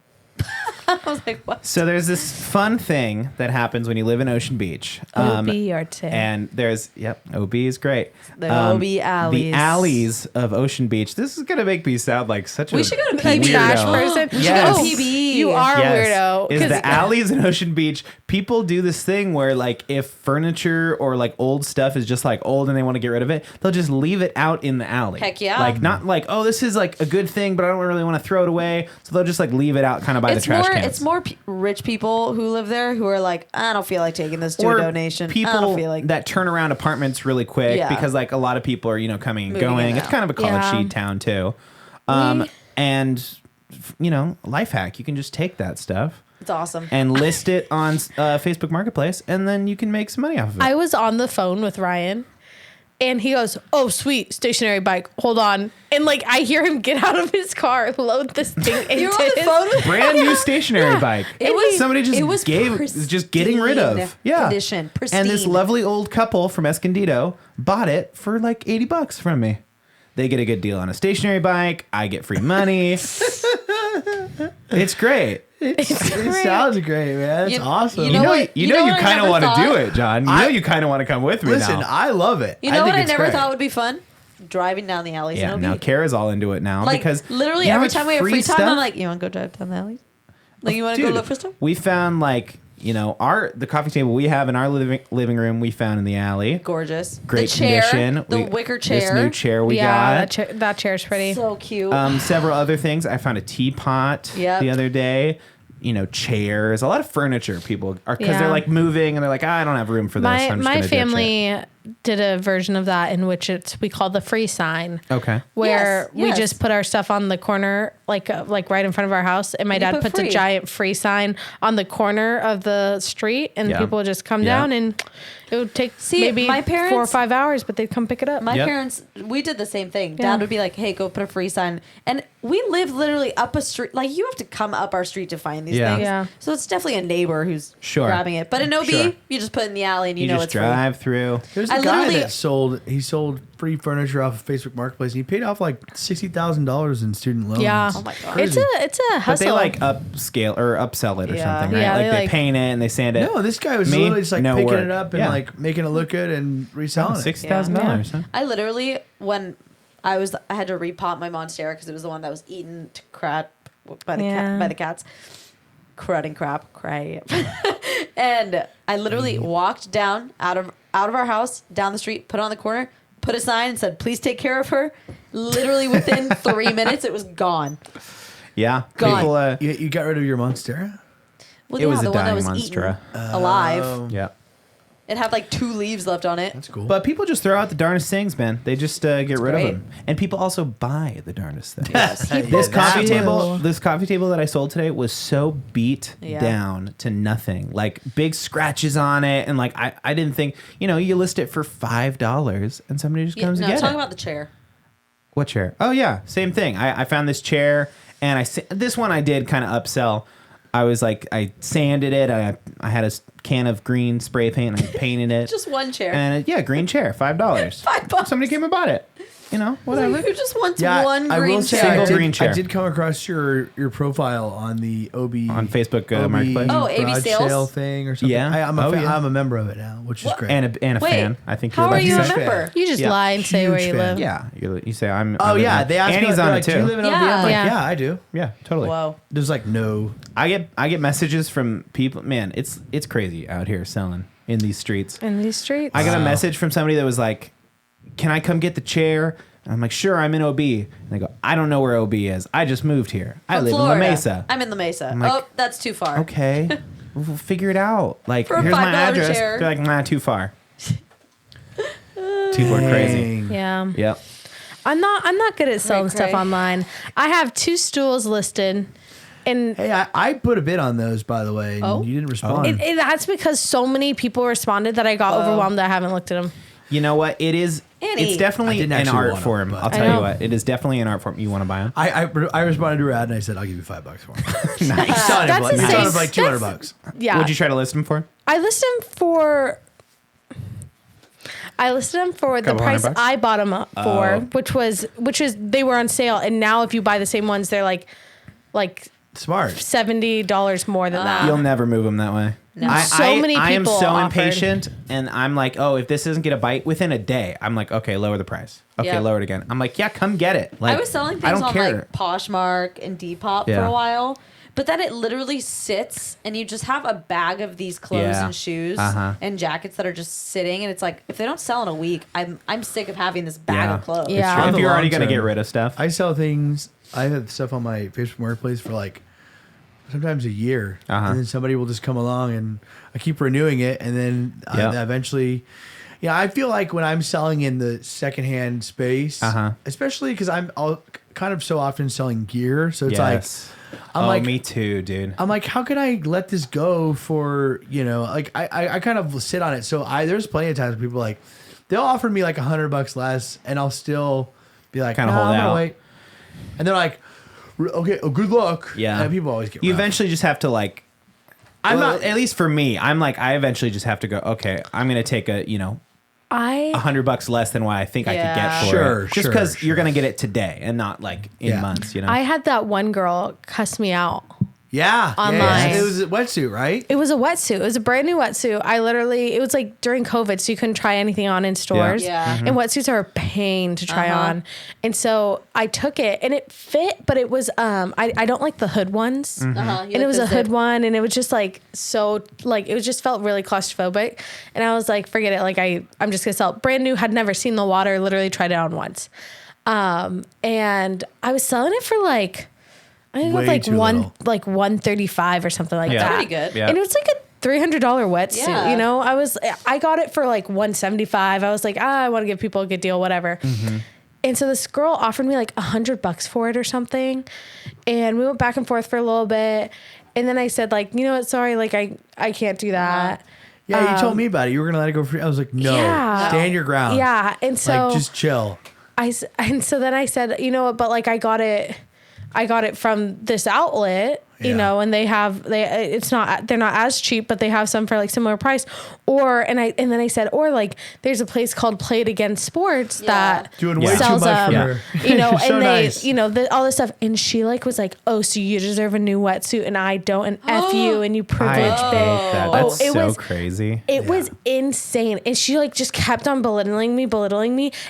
I was like, "What?" So there's this fun thing that happens when you live in Ocean Beach. OB Arte. And there's, OB is great. The OB The alleys. alleys of Ocean Beach. This is going to make me sound like such a We should go to Like PB. trash weirdo. person. We should Yes. go to PB. You are a weirdo. Is 'cause- the alleys in Ocean Beach, people do this thing where like if furniture or like old stuff is just like old and they want to get rid of it, they'll just leave it out in the alley. Heck yeah. Like not like, oh, this is like a good thing, but I don't really want to throw it away. So they'll just like leave it out kind of by the trash cans. It's more rich people who live there who are like, I don't feel like taking this to Or a donation. I people don't feel like that turn around apartments really quick Yeah. because like a lot of people are, coming and Moving in going. and It's out. kind of a college Yeah. sheet town too. And life hack, you can just take that stuff it's awesome. and list it on Facebook Marketplace, and then you can make some money off of it. I was on the phone with Ryan, and he goes, "Oh, sweet, stationary bike. Hold on." And like I hear him get out of his car, load this thing into You're on the his- phone with Brand new stationary bike. It was somebody just it was is just getting rid of. pristine Yeah. condition. Pristine. And this lovely old couple from Escondido bought it for like $80 from me. They get a good deal on a stationary bike. I get free money. It's great. It sounds great, man. It's You- awesome. you know what- You you know know you what I kind of never want to thought? do it, John. You know you kind of want to come with me Listen, now. I love it. You know think what I it's never great. thought would be fun? Driving down the alleys Yeah, in now OB. Kara's all into it now Like because literally you know how every much time we have free time, stuff? I'm like, you want to go drive down the alleys? Like you want to go Dude, look for stuff? we found like the coffee table we have in our living room we found in the alley. Gorgeous. Great the chair, condition. the wicker chair. This new chair we yeah, got. that chair's pretty. So cute. Several other things. I found a teapot Yep. the other day. Chairs, a lot of furniture. People are because Yeah. they're like moving and they're like, I don't have room for this. my I'm just my gonna ditch it." family did a version of that in which we call the free sign. Okay. Where Yes, we yes. just put our stuff on the corner, like right in front of our house, and my You dad put puts free. a giant free sign on the corner of the street, and Yeah. people would just come Yeah. down, and it would take See, maybe my 4 or parents- 5 hours, but they'd come pick it up. My Yep. parents, we did the same thing. Yeah. Dad would be like, "Hey, go put a free sign," and we live literally up a street. Like you have to come up our street to find these Yeah. things. Yeah. So it's definitely a neighbor who's Sure. grabbing it. But in OB, Sure. you just put it in the alley and you, You know just it's free. drive through. There's I a guy literally- that sold free furniture off of Facebook Marketplace. And he paid off like $60,000 in student loans. Yeah. Oh my God. It's a But hustle. they like upscale or upsell it or Yeah. something, right? Yeah, like they, they like- paint it and they sand it. No, this guy was Me? literally just like No picking work. it up and Yeah. like making it look good and reselling it. $60,000. Huh? I literally, when I had to repot my Monstera because it was the one that was eaten to crap by the Yeah. by the cats. Crud and crap. And I literally walked down out of our house, down the street, put it on the corner, put a sign and said, "Please take care of her." Literally within 3 minutes, it was gone. Yeah. Gone. People, You got rid of your Monstera? Well, It was the a one that dying was Monstera. eaten alive. yeah. It had like 2 leaves left on it. That's cool. But people just throw out the darndest things, man. They just get rid of great. them. And people also buy the darndest things. Yes. This coffee That table, was- this coffee table that I sold today was so beat Yeah. down to nothing. Like big scratches on it, and like I didn't think, you list it for $5 and somebody just comes and no, gets talking it. about the chair. What chair? Oh yeah, same thing. I found this chair, and this one I did kind of upsell. I was like, I sanded it. I had a can of green spray paint, and I painted it. Just one chair. And green chair, $5. $5. Somebody came and bought it. Whatever. Who just wants yeah, one I green will say chair? Single green chair. I did come across your profile on the OB On Facebook OB Marketplace. Oh, AB garage sales? sale thing or something. Yeah. I'm Oh, yeah. I'm a member of it now, which is great. And a Wait, fan. I think how you're are like you a huge fan. member? you just Yeah. lie and say where Huge you fan. live. Yeah, you say I'm. Oh I'm yeah, in they there. asked Annie's me, on they're it like, do you too. live in OB? I'm Yeah. like, Yeah. yeah, I do. Yeah, totally. Whoa. There's like no. I get messages from people. Man, it's crazy out here selling in these streets. In these streets. I got a Wow. message from somebody that was like, "Can I come get the chair?" And I'm like, "Sure, I'm in OB." And they go, "I don't know where OB is. I just moved here. I From live Florida. in La Mesa." I'm in La Mesa. like, oh, that's too far. Okay, we'll figure it out. Like, For a here's my $5 address. chair. They're like, "Nah, too far." People are crazy. Dang. Yeah. Yep. I'm not good at selling stuff cray. online. I have 2 stools listed, and Hey, I put a bid on those, by the way, and Oh. you didn't respond. that's because so many people responded that I got overwhelmed that I haven't looked at them. You know what? It is. Annie. It's I definitely didn't an actually art want 'em, form. but- I'll I tell you know. what. It is definitely an art form. You want to buy them? I responded to Rad and I said, I'll give you $5 for them. Nice. He's selling it That's for like, the he's selling it same- for like $200. Yeah, What'd you try to list them for? I listed them for. the Couple price $100? I bought them up for, Oh. which is they were on sale, and now if you buy the same ones, they're like Smart. $70 more than that. You'll never move them that way. No. So many I am people so offered. impatient, and I'm like, oh, if this doesn't get a bite within a day, I'm like, okay, lower the price. Okay, Yeah. lower it again. I'm like, yeah, come get it. Like, I was selling I things don't on care. like Poshmark and Depop for Yeah. a while, but then it literally sits and you just have a bag of these clothes Yeah. and shoes Uh-huh. and jackets that are just sitting, and it's like if they don't sell in a week, I'm sick of having this bag Yeah. of clothes. Yeah. It's true. On If the you're already long gonna get term, rid of stuff, I sell things. I have stuff on my Facebook Marketplace for like sometimes a year, Uh-huh. and then somebody will just come along, and I keep renewing it, and then Yeah. eventually, yeah. I feel like when I'm selling in the secondhand space, Uh-huh. especially because I'm kind of so often selling gear, so it's yes. I'm oh, like- me too, dude. I'm like, how can I let this go for, like I kind of sit on it. So there's plenty of times where people like, they'll offer me like $100 less, and I'll still be like, Kinda no, hold I'm gonna out. wait. And they're like, okay, good luck. Yeah. And people always get You rough. eventually just have to like. I'm well, not- At least for me, I'm like, I eventually just have to go. Okay, I'm gonna take I $100 less than what I think I could Yeah. get for Sure, it. Just sure, because sure. you're gonna get it today and not like in Yeah. months. You know. I had that one girl cuss me out. Yeah. Online. It was a wetsuit, right? It was a wetsuit. It was a brand new wetsuit. It was like during COVID, so you couldn't try anything on in stores. Yeah. And wetsuits are a pain to try Uh-huh. on. And so I took it and it fit, but it was, I don't like the hood ones. Uh-huh. You And like it was the a hood zip. one, and it was just like it was just felt really claustrophobic. And I was like, forget it. Like I'm just gonna sell it. Brand new, had never seen the water, literally tried it on once. And I was selling it for like, I think it was Way like too little. 135 or something like Yeah. that. Pretty good. Yeah. And it was like a $300 wetsuit. Yeah. You know, I got it for like 175. I was like, I want to give people a good deal, whatever. Mm-hmm. And so this girl offered me like $100 for it or something. And we went back and forth for a little bit. And then I said like, you know what? Sorry. Like I can't do that. Yeah, you told me about it. You were gonna let it go free. I was like, no, Yeah. stand your ground. Yeah. And so like just chill. and so then I said, you know what, but like I got it from this outlet, you Yeah. know, and they're not as cheap, but they have some for like similar price. And then I said, or like there's a place called Play It Again Sports that Doing way Yeah. too sells much for them, her. you know, You're so and they, nice. you know, all this stuff. And she like was like, oh, so you deserve a new wetsuit and I don't, and F you and you I privileged hate bitch. that. Oh, That's it so was- crazy. It was insane. And she like just kept on belittling me.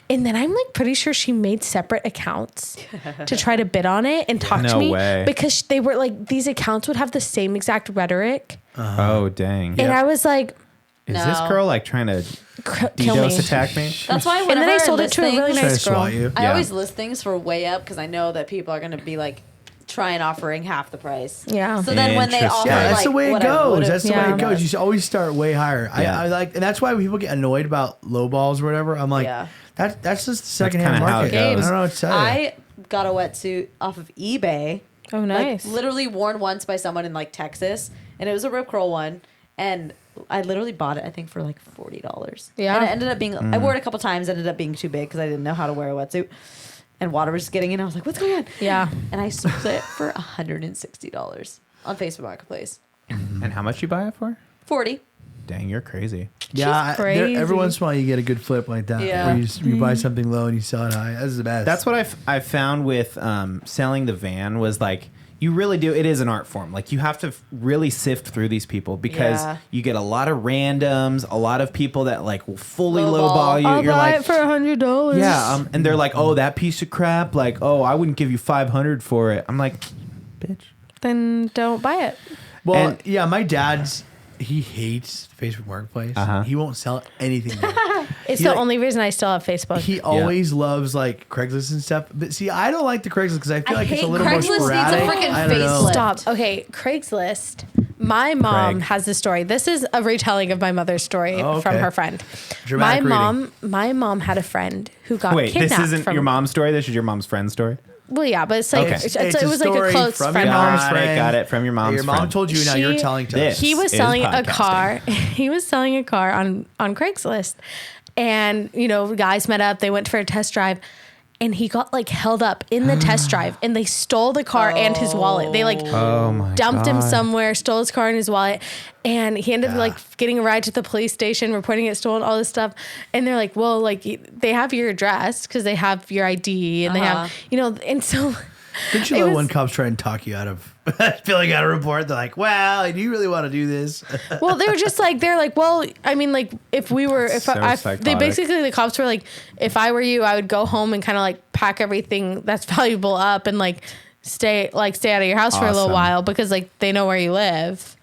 And then I'm like pretty sure she made separate accounts to try to bid on it and talk to No me way. because they were like, these accounts would have the same exact rhetoric. Oh dang. And I was like, Is No. this girl like trying to kill me. DDoS attack me? That's why And whenever then I sold it to a really Trying to nice girl. swat you. I Yeah. always list things for way up because I know that people are going to be like try and offering half the price. Yeah. So then when they Interesting. offer, Yeah, that's like, the way it what I goes. would've That's the way Yeah. it goes. You should always start way higher. Yeah. I like, and that's why when people get annoyed about low balls or whatever. I'm like, Yeah. that's just the secondhand kinda how it market. I goes. don't know what to tell you. I got a wetsuit off of eBay. Oh, nice. Like literally worn once by someone in like Texas, and it was a rip curl one, and I literally bought it I think for like $40. Yeah. and it ended up being I wore it a couple times, ended up being too big because I didn't know how to wear a wetsuit, and water was just getting in. I was like, what's going on? Yeah. And I sold it for $160 on Facebook Marketplace. And how much you buy it for? 40. Dang, you're crazy. Yeah, crazy. every once in a while you get a good flip like that. Yeah. Where you buy something low and you sell it high. That's the best. That's what I found with selling the van was like you really do. It is an art form. Like you have to really sift through these people because Yeah. you get a lot of randoms, a lot of people that like will fully Lowball. lowball you. I'll You're buy like, it for $100. yeah, and they're like, oh, that piece of crap. Like, oh, I wouldn't give you $500 for it. I'm like, bitch. Then don't buy it. well, and- yeah. My dad's he hates Facebook Marketplace. Uh-huh. He won't sell anything there. It's He, the like- only reason I still have Facebook. He always loves like Craigslist and stuff. But see, I don't like the Craigslist because I feel I like it's a hate little Craigslist more needs a sporadic. freaking I don't know. facelift. Stop. Okay, Craigslist. My mom Craig. has this story. This is a retelling of my mother's story Oh, from okay. her friend. Dramatic reading. My mom had a friend who got Wait, kidnapped. this isn't from, your mom's story. This is your mom's friend's story. Well, yeah, but it's like Okay. It's it a was like a story close from friend. your of mom's ours. friend. Got it from your mom's Your mom friend. told you. Now you're She- telling to This. us. He was is selling a podcasting. car. He was selling a car on Craigslist, and guys met up. They went for a test drive, and he got like held up in the test drive, and they stole the car and his wallet. They like Oh my dumped him God. somewhere, stole his car and his wallet, and he ended up like getting a ride to the police station, reporting it stolen, all this stuff. And they're like, well, like they have your address because they have your ID, and they have and so. Didn't you it love was- when cops try and talk you out of filling out a report? They're like, well, do you really want to do this? Well, they were just like, they're like, well, I mean, like, if we were, if So I, they psychotic. basically, the cops were like, if I were you, I would go home and kind of like pack everything that's valuable up and like stay out of your house for a little Awesome. while because like they know where you live.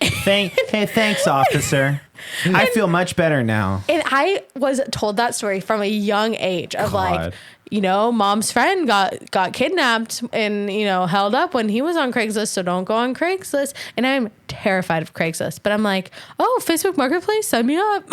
Thanks, officer. I feel much better now. And I was told that story from a young age of God. like, mom's friend got kidnapped and, held up when he was on Craigslist. So don't go on Craigslist. And I'm terrified of Craigslist, but I'm like, oh, Facebook Marketplace, sign me up.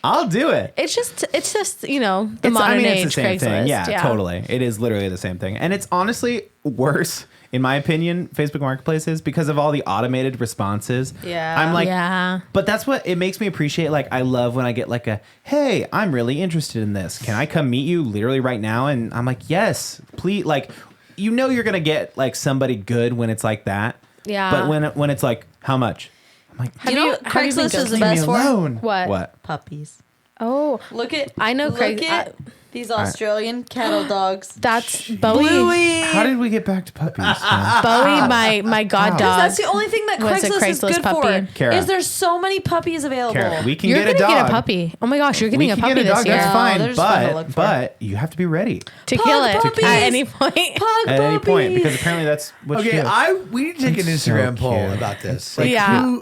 I'll do it. It's just, the modern age it's the same Craigslist. thing. Yeah, totally. It is literally the same thing. And it's honestly worse, in my opinion, Facebook Marketplace is because of all the automated responses. Yeah. I'm like, Yeah. but that's what it makes me appreciate. Like, I love when I get like hey, I'm really interested in this. Can I come meet you literally right now? And I'm like, yes, please. Like, you're going to get like somebody good when it's like that. Yeah. But when it's like, how much? I'm like, You know you- what have you been Craigslist is the leave me best for? alone. What? Puppies. Oh, Look at I know Look Craig- at these Australian cattle dogs. that's Bowie. How did we get back to puppies? man? Bowie, my god How? dog. That's the only thing that Was a Craigslist is Craigslist good puppy. for. Cara. Is there's so many puppies available. Cara, we can You're get a gonna dog. get a puppy. Oh my gosh, you're getting We a can puppy get a this dog. year. That's No, fine, they're just fun to look for. but you have to be ready To Pug kill it puppies. at any point. Pug at any point puppies. because apparently that's what you Okay, do. we need to take an It's so Instagram poll cute. about this. Yeah.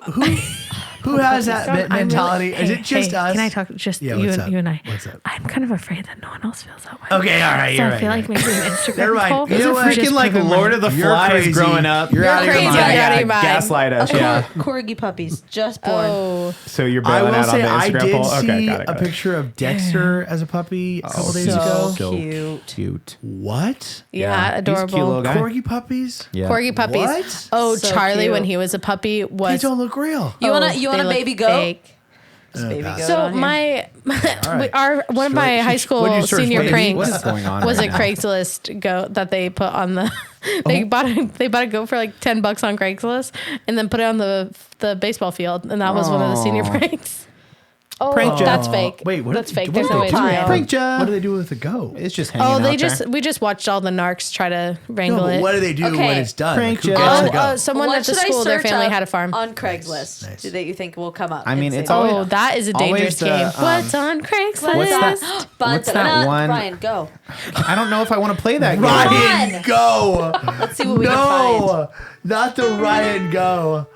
Who has that I'm really- mentality? Is hey, it just hey, us? Can I talk just Yeah, you what's and up? you and I? What's up? I'm kind of afraid that no one else feels that way. Okay, all right, So you're I right. feel like maybe an Instagram Never mind. poll. You know what? Just Freaking like prove Lord my- of the You're Flies crazy. growing up. You're out of your crazy. mind. You're out of your mind. Gaslight us. Yeah. Corgi puppies just born. Oh, So you're I bailing will out on say the I Instagram did poll. Okay, see got it. a picture of Dexter as a puppy a couple days ago. So cute. Cute. What? yeah, He's a adorable. cute little guy. Corgi puppies? Yeah. Corgi puppies. What? Oh, So Charlie, cute. when he was a puppy, They was don't look real. You want oh, a they baby look goat? fake. Just baby God. goat So on here. my right. one of my high school What'd you search? senior What pranks is going on was right a now? Craigslist goat that they put on the they bought a goat for like $10 on Craigslist and then put it on the baseball field, and that was one of the senior Aw. pranks. Oh, Prank job. that's fake. Wait, what? That's fake. What There's do no they way do? it's real. Prank job. What do they do with the goat? It's just hanging Oh, out they there. we just watched all the narcs try to No, wrangle but it. what do they do Okay. when it's done? Prank Like, who job. gets the Oh, goat? someone What at the should I school, their search family up had a farm. on Craigslist Nice. that you think will come up. I mean, and it's say, always- Oh, that is a dangerous the, game. What's on Craigslist? What's that? What's that one? Ryan, go. I don't know if I want to play that game. Ryan, on. go! Let's see what we can find. No, not the Ryan go.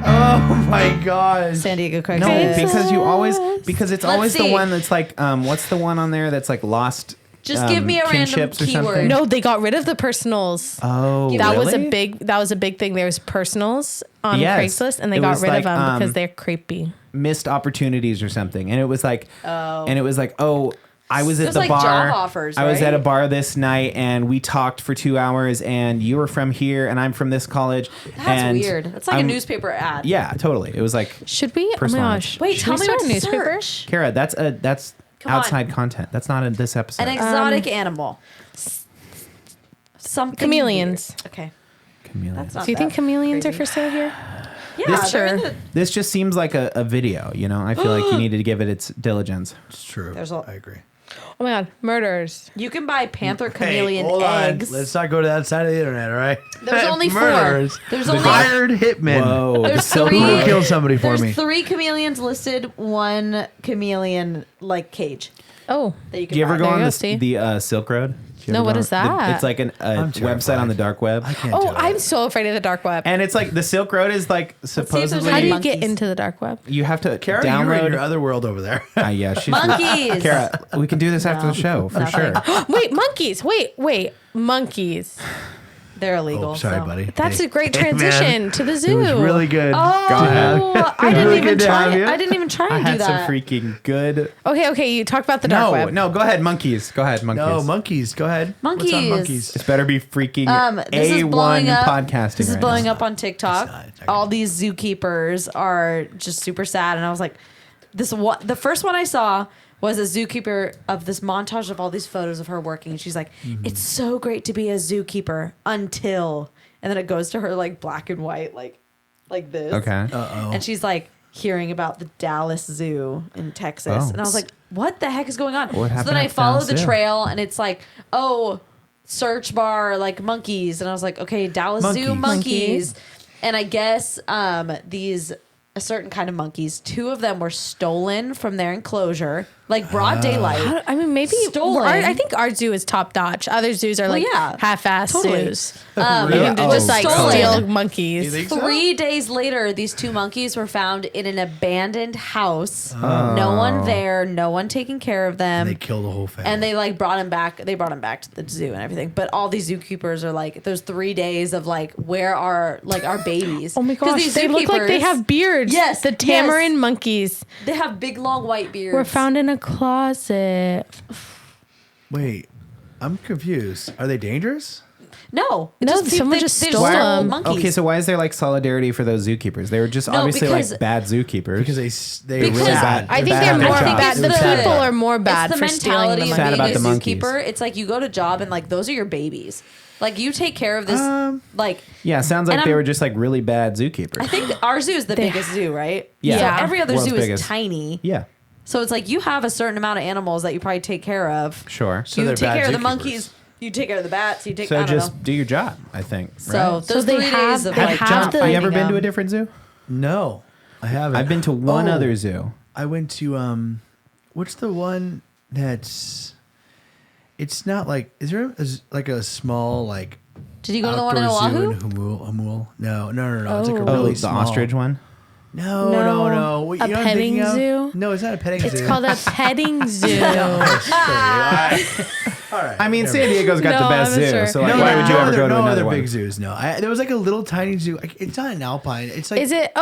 Oh my gosh. San Diego Craigslist. No, because it's Let's always the see. one that's like, what's the one on there that's like lost? Just give me a random kinships or keyword. something? No, they got rid of the personals. Oh, That was really? a big thing. There was personals on Yes. Craigslist, and they It got was rid like, of them because they're creepy. missed opportunities or something, and it was like, Oh. and it was like, oh, I was at was the like bar. job offers, I was right? at a bar this night, and we talked for 2 hours, and you were from here, and I'm from this college. That's and weird. That's like I'm- a newspaper ad. Yeah, totally. It was like, Should we? Oh my Personalized. gosh! Wait, Should tell we me start what a to newspaper? search. Kara, that's Come on. outside content. That's not in this episode. An exotic animal. Something Chameleons. weird. Okay. Chameleon. That's not Do you think that chameleons crazy. are for sale here? Yeah, This- they're in Sure. the- This just seems like a video, you know? I feel like you needed to give it its diligence. It's true. There's a- I agree. Oh my god, murders! you can buy panther Hey, chameleon hold eggs. on. Let's not go to that side of the internet, all right? There's only four. Murderers. There's The only hired hitmen. Whoa. There's the silk three- road. Who killed somebody for There's me? 3 chameleons listed, 1 chameleon like cage Oh, that you can Do you ever buy. go There on you go, the, Steve. the Silk Road? Do you No, ever what go is on- that? It's like a I'm website terrified. on the dark web. I can't do oh, it. I'm so afraid of the dark web. And it's like the Silk Road is like there's supposedly How do you monkeys. get into the dark web? you have to Kara, you're in your download. other world over there. Yeah, she's Monkeys. Kara, we can do this after the show for Nothing. sure. Wait, monkeys! Wait, monkeys! They're illegal. Oh, sorry, so. buddy. That's Hey. a great Hey, man. transition to the zoo. It was really good. Oh, I didn't Really even good to have try. you. I didn't even try I and do had some that. freaking good. Okay. You talk about the dark web. No, go ahead, monkeys. Go ahead, monkeys. No, monkeys. Go ahead. Monkeys. What's on monkeys? This better be freaking This is A1 blowing up. podcasting. This is right blowing now. up on TikTok. It's not. It's not All these zookeepers are just super sad, and I was like, the first one I saw was a zookeeper of this montage of all these photos of her working, and she's like, "It's so great to be a zookeeper until," and then it goes to her like black and white, like this. Okay. And she's like hearing about the Dallas Zoo in Texas. Oh. And I was like, what the heck is going on? What So happened then I at follow Dallas the Zoo? trail and it's like, oh, search bar, like monkeys. And I was like, okay, Dallas Zoo Monkeys. monkeys. And I guess a certain kind of monkeys, 2 of them were stolen from their enclosure, like broad daylight. I mean, maybe Stolen. I think our zoo is top notch. Other zoos are like yeah, half-ass totally. zoos. Really? You can just like stolen. steal You monkeys. think so? 3 days later, these 2 monkeys were found in an abandoned house. No one there, no one taking care of them. They killed the whole family. And they like brought him back. They brought him back to the zoo and everything. But all these zookeepers are like, there's 3 days of like, where are like our babies? Oh my 'Cause gosh, these they look like they zookeepers, have beards. Yes, the yes. tamarin monkeys They have big long white beards. were found in a closet. Wait, I'm confused. Are they dangerous? No, No, someone just stole them. monkeys. Okay, so why is there like solidarity for those zookeepers? They were just No, obviously because- like bad zookeepers. Because they Because really bad. I think bad they're at their more job. bad. The It's people are more bad it's the for stealing mentality the of Sad being about a the monkeys. zookeeper. It's like you go to job and like those are your babies. Like you take care of this. Like yeah, sounds like And they I'm- were just like really bad zookeepers. I think our zoo is the biggest zoo, right? Yeah. So Yeah. every other World's zoo biggest. is tiny. Yeah, So it's like you have a certain amount of animals that you probably take care of. sure. So you they're take bad care of the zookeepers. monkeys. You take care of the bats. You take. So I don't just know. do your job, I think. So right? those they 3 have- days of they like have not the- Have you finding ever been to them. a different zoo? No, I haven't. I've been to one Oh, other zoo. I went to what's the one that's? It's not like. Is there like a small like? Did you go to the one in outdoor zoo Oahu? in Humul? No. It's like a Oh. really the small. ostrich one. No. No. What, A you know what I'm thinking petting of? zoo? No, it's not a petting zoo. It's called a petting zoo. All right. I mean, never San Diego's got No, the best I'm zoo, sure. so like, No, why no, would you no ever other, go to no another other one? big zoos? No, there was like a little tiny zoo. It's not in Alpine. It's like Is it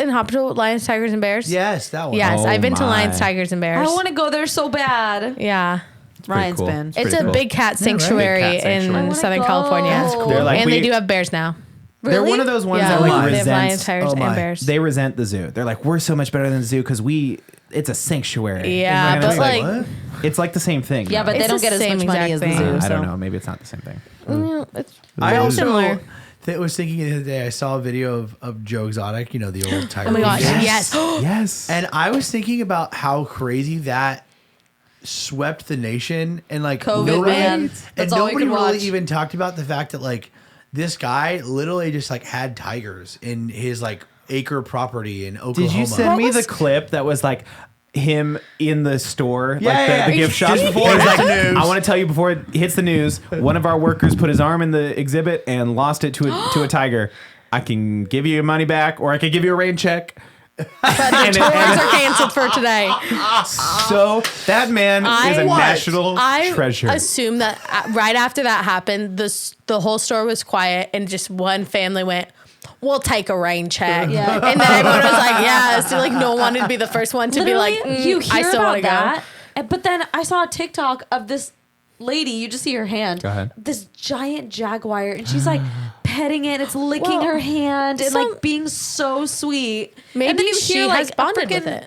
in Hospital Lions, Tigers, and Bears? Yes, that one. Yes, Oh I've been to my. Lions, Tigers, and Bears. I want to go there so bad. Yeah. Ryan's cool. been. It's It's pretty a cool. big cat right. sanctuary Big cat sanctuary. I in wanna Southern go. California. That's cool. They're like, and they we- do have bears now. They're Really? one of those ones Yeah, that like they have lions, resents. tigers, Oh my. and bears. They resent the zoo. They're like, we're so much better than the zoo because it's a sanctuary. Yeah, And but it's like, What? it's like the same thing. Yeah, but It's they don't the get as same much money exact as the thing. zoo. I don't so. know. Maybe it's not the same thing. it's I very also similar. was thinking the other day. I saw a video of Joe Exotic. You know, the old tiger. Oh my gosh! king. Yes. Yes. And I was thinking about how crazy that swept the nation, and like COVID, nobody, man. and That's all we nobody can really watch. even talked about the fact that like this guy literally just like had tigers in his like acre property in Oklahoma. Did you send What me was- the clip that was like him in the store, Yeah, like yeah, the yeah. gift shop? Just before it He's hit like, the news. I want to tell you before it hits the news. One of our workers put his arm in the exhibit and lost it to a tiger. I can give you your money back, or I can give you a rain check. But the tours are canceled for today. So that man is a national I treasure. assume that right after that happened, the whole store was quiet, and just one family went, "We'll take a rain check." Yeah. And then everyone was like, "Yes." So like no one wanted to be the first one to Literally, be like, you "I hear still want about to go." that, but then I saw a TikTok of this lady. You just see her hand. Go ahead. This giant jaguar, and she's like petting it. It's licking Well, her hand and some- like being so sweet. Maybe and then you she hear, has like, a bonded with frickin' it.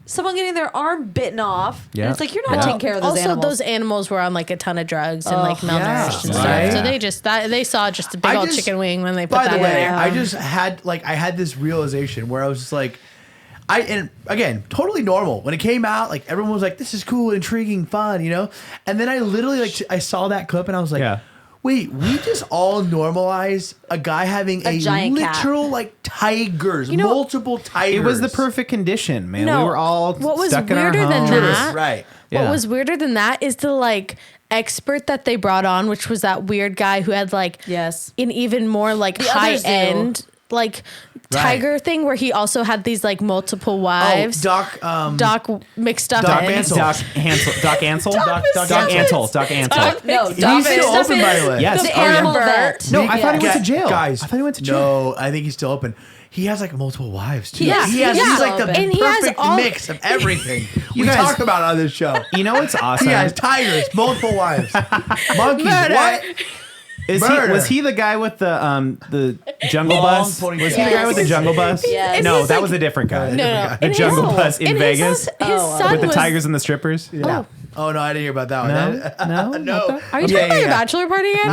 Someone getting their arm bitten off. Yeah. And it's like you're not Yeah. taking care of those Also, animals. those animals were on like a ton of drugs and like malnourished yeah. and stuff. Right. So they saw just a big I old just- chicken wing when they put By that the in way, there. I just had I had this realization where I was just like, and again, totally normal. When it came out, like everyone was like, "This is cool, intriguing, fun," you know. And then I literally I saw that clip and I was like, Yeah. "Wait, we just all normalize a guy having A a giant cat. literal like tigers, know, multiple tigers." It was the perfect condition, man. No, we were all what was stuck in our weirder than homes. that- right. Yeah. What was weirder than that is the like expert that they brought on, which was that weird guy who had like Yes. an even more like The other high zoo. end like tiger thing where he also had these like multiple wives. Doc mixed up. Doc in. Ansel. Doc Ansel. Doc Ansel. Doc Ansel. No, He's still open, by the way. Yes. The Oh, yeah. animal vet. No, I thought he went to jail. Guys, I thought he went to jail. No, I think he's still open. He has like multiple wives too. Yeah. He's like the And he has perfect all- mix of everything we guys- talk about on this show. You know what's awesome? He has tigers, multiple wives, monkeys. Murder. What? Was he the guy with the jungle Long bus? ponytail. Was he the guy with the jungle bus? Yes. No, It's that like- was a different guy. No. The And jungle his- bus in and Vegas His son with the was, tigers and the strippers. Yeah. Oh no, I didn't hear about that one. No, No. Are you talking about your bachelor party again?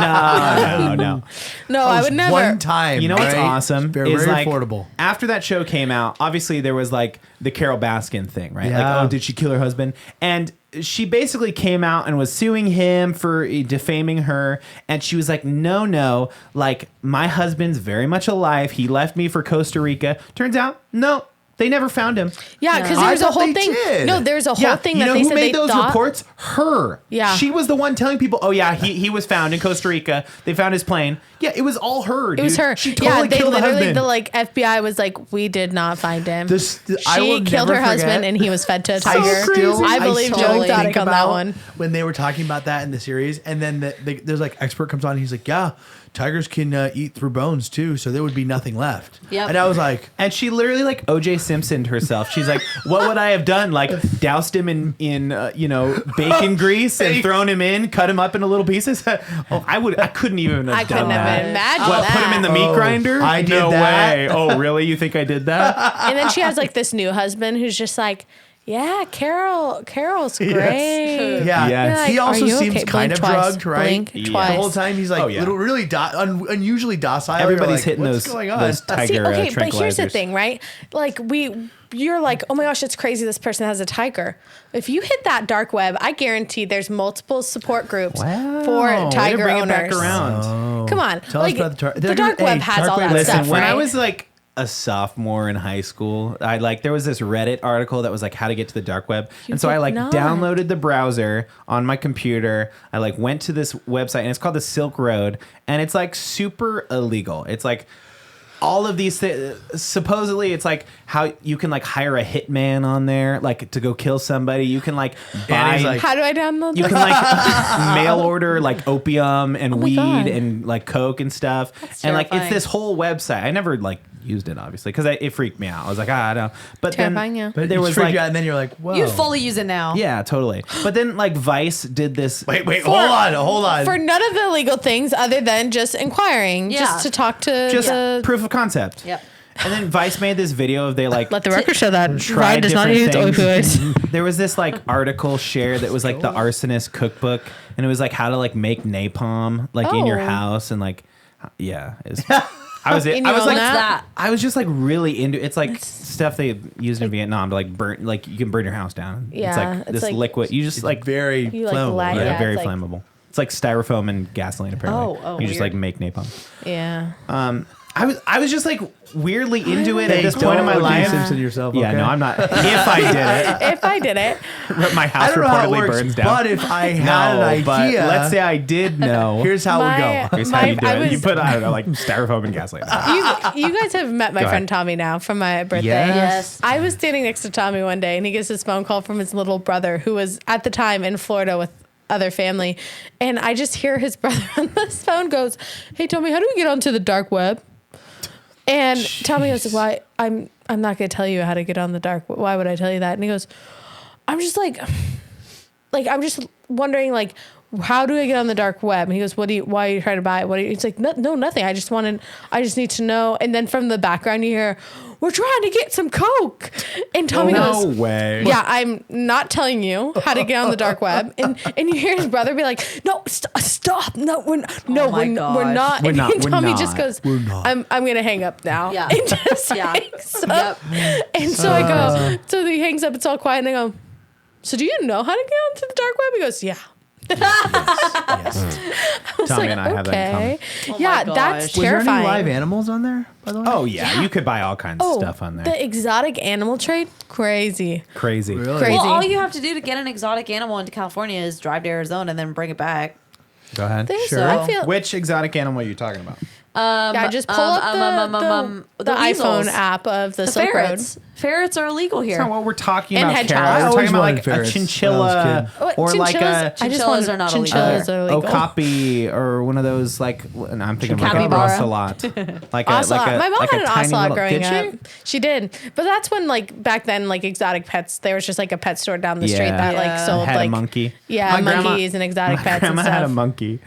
No. No, I would never. One time. You know what's right? awesome? Very, is very like, affordable. After that show came out, obviously there was like the Carol Baskin thing, right? Yeah. Like, oh, did she kill her husband? And she basically came out and was suing him for defaming her. And she was like, no, like my husband's very much alive. He left me for Costa Rica. Turns out, no. They never found him. Yeah, because I there's a thought whole they thing. did. No, there's a whole thing you that know they who said made they those thought. reports? Her. Yeah. She was the one telling people, oh yeah, he was found in Costa Rica. They found his plane. Yeah, it was all her. It was dude. her. She totally they killed the literally, husband. the like FBI was like, we did not find him. I will She killed never her husband forget. and he was fed to a I tiger. still- I believe still Joe totally Exotic think on that about one. when they were talking about that in the series, and then there's like expert comes on. And he's like, yeah, tigers can eat through bones too, so there would be nothing left. Yep. And I was like, And she literally like O.J. Simpsoned herself. She's like, "What would I have done? Like doused him in bacon grease and thrown him in, cut him up into little pieces? Oh, I couldn't even have I done couldn't that. have imagined What? that. Put him in the meat Oh, grinder? I did no that. way. Oh, really? You think I did that? And then she has like this new husband who's just like, yeah, Carol's great. yeah. Yes. He Like, also are you seems okay? kind Blink of twice. drugged, right? Blink Yeah. The twice. whole time he's like Oh, yeah. really unusually docile. You're Everybody's like, hitting what's those going on? those tiger See, okay, but here's the tranquilizers. thing, right? Like you're like, oh my gosh, it's crazy. This person has a tiger. If you hit that dark web, I guarantee there's multiple support groups Wow. for Way to tiger bring owners. it back around. Come on, Tell us like about the dark web has dark all web- that Listen, stuff, when right? I was like a sophomore in high school, there was this Reddit article that was like how to get to the dark web. And so did I like not. downloaded the browser on my computer. I like went to this website and it's called the Silk Road and it's like super illegal. It's like all of these supposedly it's like how you can like hire a hitman on there like to go kill somebody. You can like buy he's like, How do I download you this? can like mail order like opium and my weed God. and like coke and stuff. And like it's terrifying. this whole website. I never like used it obviously because it freaked me out. I was like, I don't. But Terrifying, then yeah. But there it was freaked like you out, and then you're like, whoa. You'd fully use it now. yeah, totally. But then like Vice did this. Wait, hold on. For none of the illegal things other than just inquiring, Yeah. just to talk to just the. proof of concept. Yep. And then Vice made this video of they like Let the record show that tried Ryan does not use different things. opioids. There was this like article shared that was like the arsonist cookbook, and it was like how to like make napalm like in your Oh. house and like yeah. I was In I your was own like lap? I was just like really into it's like stuff they used in Vietnam to like burn like you can burn your house down. Yeah, it's like it's this like- liquid. You just like very You, like, flammable. light right? it yeah, Yeah, very it's like- flammable. It's like styrofoam and gasoline apparently. Oh, you just weird. like make napalm. Yeah. I was just like weirdly into it Hey, at this point in my don't life. Simpson yourself. Yeah, okay? no, I'm not. If I did If I did it, it, my I house don't know how it reportedly works, burns down. but if I had no, an but idea, let's say I did know. here's how My- we go. Here's how you do I it. You was- put I don't know like styrofoam and gasoline. you guys have met my Go friend ahead. Tommy now from my birthday. Yes. I was standing next to Tommy one day and he gets this phone call from his little brother who was at the time in Florida with other family. And I just hear his brother on this phone goes, "Hey Tommy, how do we get onto the dark web?" And Tommy goes, "Why? I'm not going to tell you how to get on the dark web. Why would I tell you that?" And he goes, "I'm just like I'm just wondering like how do I get on the dark web?" And he goes, why are you trying to buy it? It's like, no, nothing. I just need to know. And then from the background you hear, "We're trying to get some Coke." And Tommy no goes, way. "Yeah, I'm not telling you how to get on the dark web." And you hear his brother be like, "No, stop. No, we're my we're gosh. not." We're And not, we're Tommy not. just goes, We're not. I'm going to hang up now. Yeah. And just Yeah. hangs up. Yep. And so I go, so he hangs up, it's all quiet, and I go, "So do you know how to get onto the dark web?" He goes, "Yeah." I was Tommy like, and I have that in common. okay. Oh my Yeah, gosh. that's Was Was there terrifying. any live animals on there, by the way? Oh yeah, you could buy all kinds of stuff on there. The exotic animal trade, crazy. Crazy. Really? Crazy. Well, all you have to do to get an exotic animal into California is drive to Arizona and then bring it back. Go ahead. Think Sure. so. I feel Which exotic animal are you talking about? Yeah, just pull up the weasels. iPhone app of the The Silk Road. ferrets. Ferrets are illegal here. That's not what we're talking And about, hedgehogs. Cara. I We're always talking about wanted like a ferrets when I was a chinchilla Oh, or like chinchillas, a I just Chinchillas want are not illegal. chinchillas are illegal. okapi or one of those like and I'm thinking like a Capybara. ocelot. like Ocelot. like a My mom like had a an tiny ocelot little, growing did up. she? She did, but that's when like back then like exotic pets. There was just like a pet store down the street Yeah. that like Yeah. sold Had like a monkey. yeah My grandma- monkeys and exotic My pets and grandma stuff. had a monkey.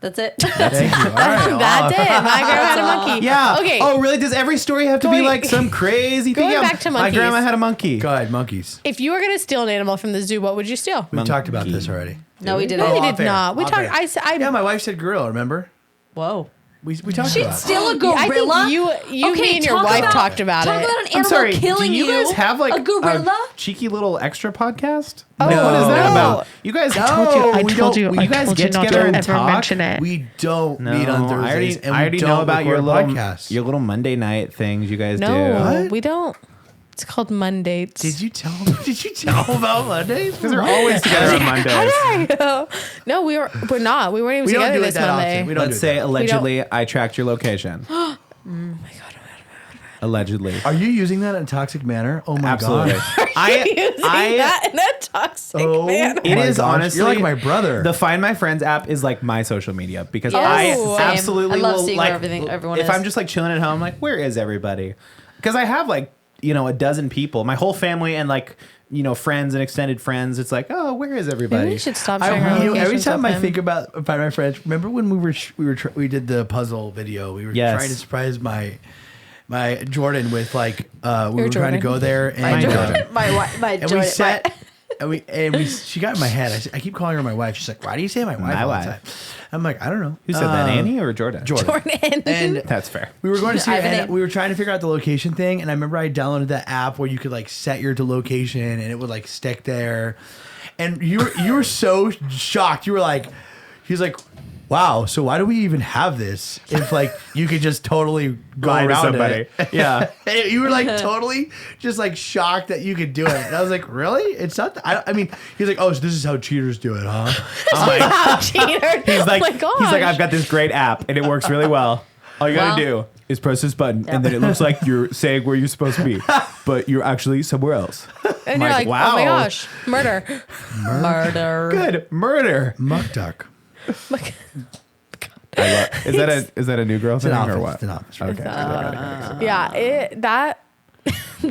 That's it. Thank you. All right. That's it. My grandma had a monkey. Yeah. Okay. Oh, really? Does every story have to be Going- like some crazy thing? going Yeah, back to my monkeys. grandma had a monkey. Go ahead, monkeys. If you were gonna steal an animal from the zoo, what would you steal? We talked about Monkey. this already. No, we didn't. No, we off did air. not. We Off talked. air. I Yeah, my wife said gorilla. Remember? Whoa. We talked She'd about it. steal a gorilla. I think you me and your talk wife about- talked about Talk it. about an I'm animal sorry. killing do you guys have like a gorilla. cheeky little extra podcast? Oh, Like, what is that no. about? You guys No, told you. I told you- You guys get together and talk. it. We don't No, meet on Thursdays, I already, and I already we don't know about your record little podcasts. your little Monday night things you guys No, do. What? we don't. It's called Mondates. Did you tell? Did you tell about Mondays? Because we're always together on Mondays. No, we're not. We weren't even We don't together do it this that Monday. often. We don't Let's do it say that allegedly I tracked your location. Allegedly. Are you using that in a toxic manner? Oh my Absolutely. god! I that in a toxic Oh, manner. It my is gosh. honestly You're like my brother. The Find My Friends app is like my social media because Yes, I same. absolutely I love will seeing where like everyone if is. I'm just like chilling at home, like where is everybody? Because I have like a dozen people, my whole family and like friends and extended friends. It's like, oh, where is everybody? Maybe we should stop sharing our every locations time with I him. think about Find My Friends, remember when we did the puzzle video? We were Yes. trying to surprise my Jordan with like we were Your trying to Jordan. go there and My Jordan. my and we Jordan- sat and we she got in my head. I keep calling her my wife. She's like, why do you say my wife My all wife. the time? I'm like, I don't know. Who said that, Annie or Jordan? Jordan. And That's fair. we were going to see I have a and name. we were trying to figure out the location thing, and I remember I downloaded that app where you could like set your location and it would like stick there. And you were so shocked. You were like, he's like, wow, so why do we even have this if like you could just totally go Lie to around somebody. it? Yeah. And you were like totally just like shocked that you could do it. And I was like, really? It's not I mean, he's like, oh, so this is how cheaters do it, huh? I'm like, Wow, cheater. he's like, oh my gosh. he's like, I've got this great app and it works really well. All you gotta Well- do is press this button, and then it looks like you're saying where you're supposed to be, but you're actually somewhere else. And you're like, like, wow. oh my gosh, murder. Murder. Good murder. Muck duck. Is that a new girl thing an or office. what? It's an office. Okay. Yeah,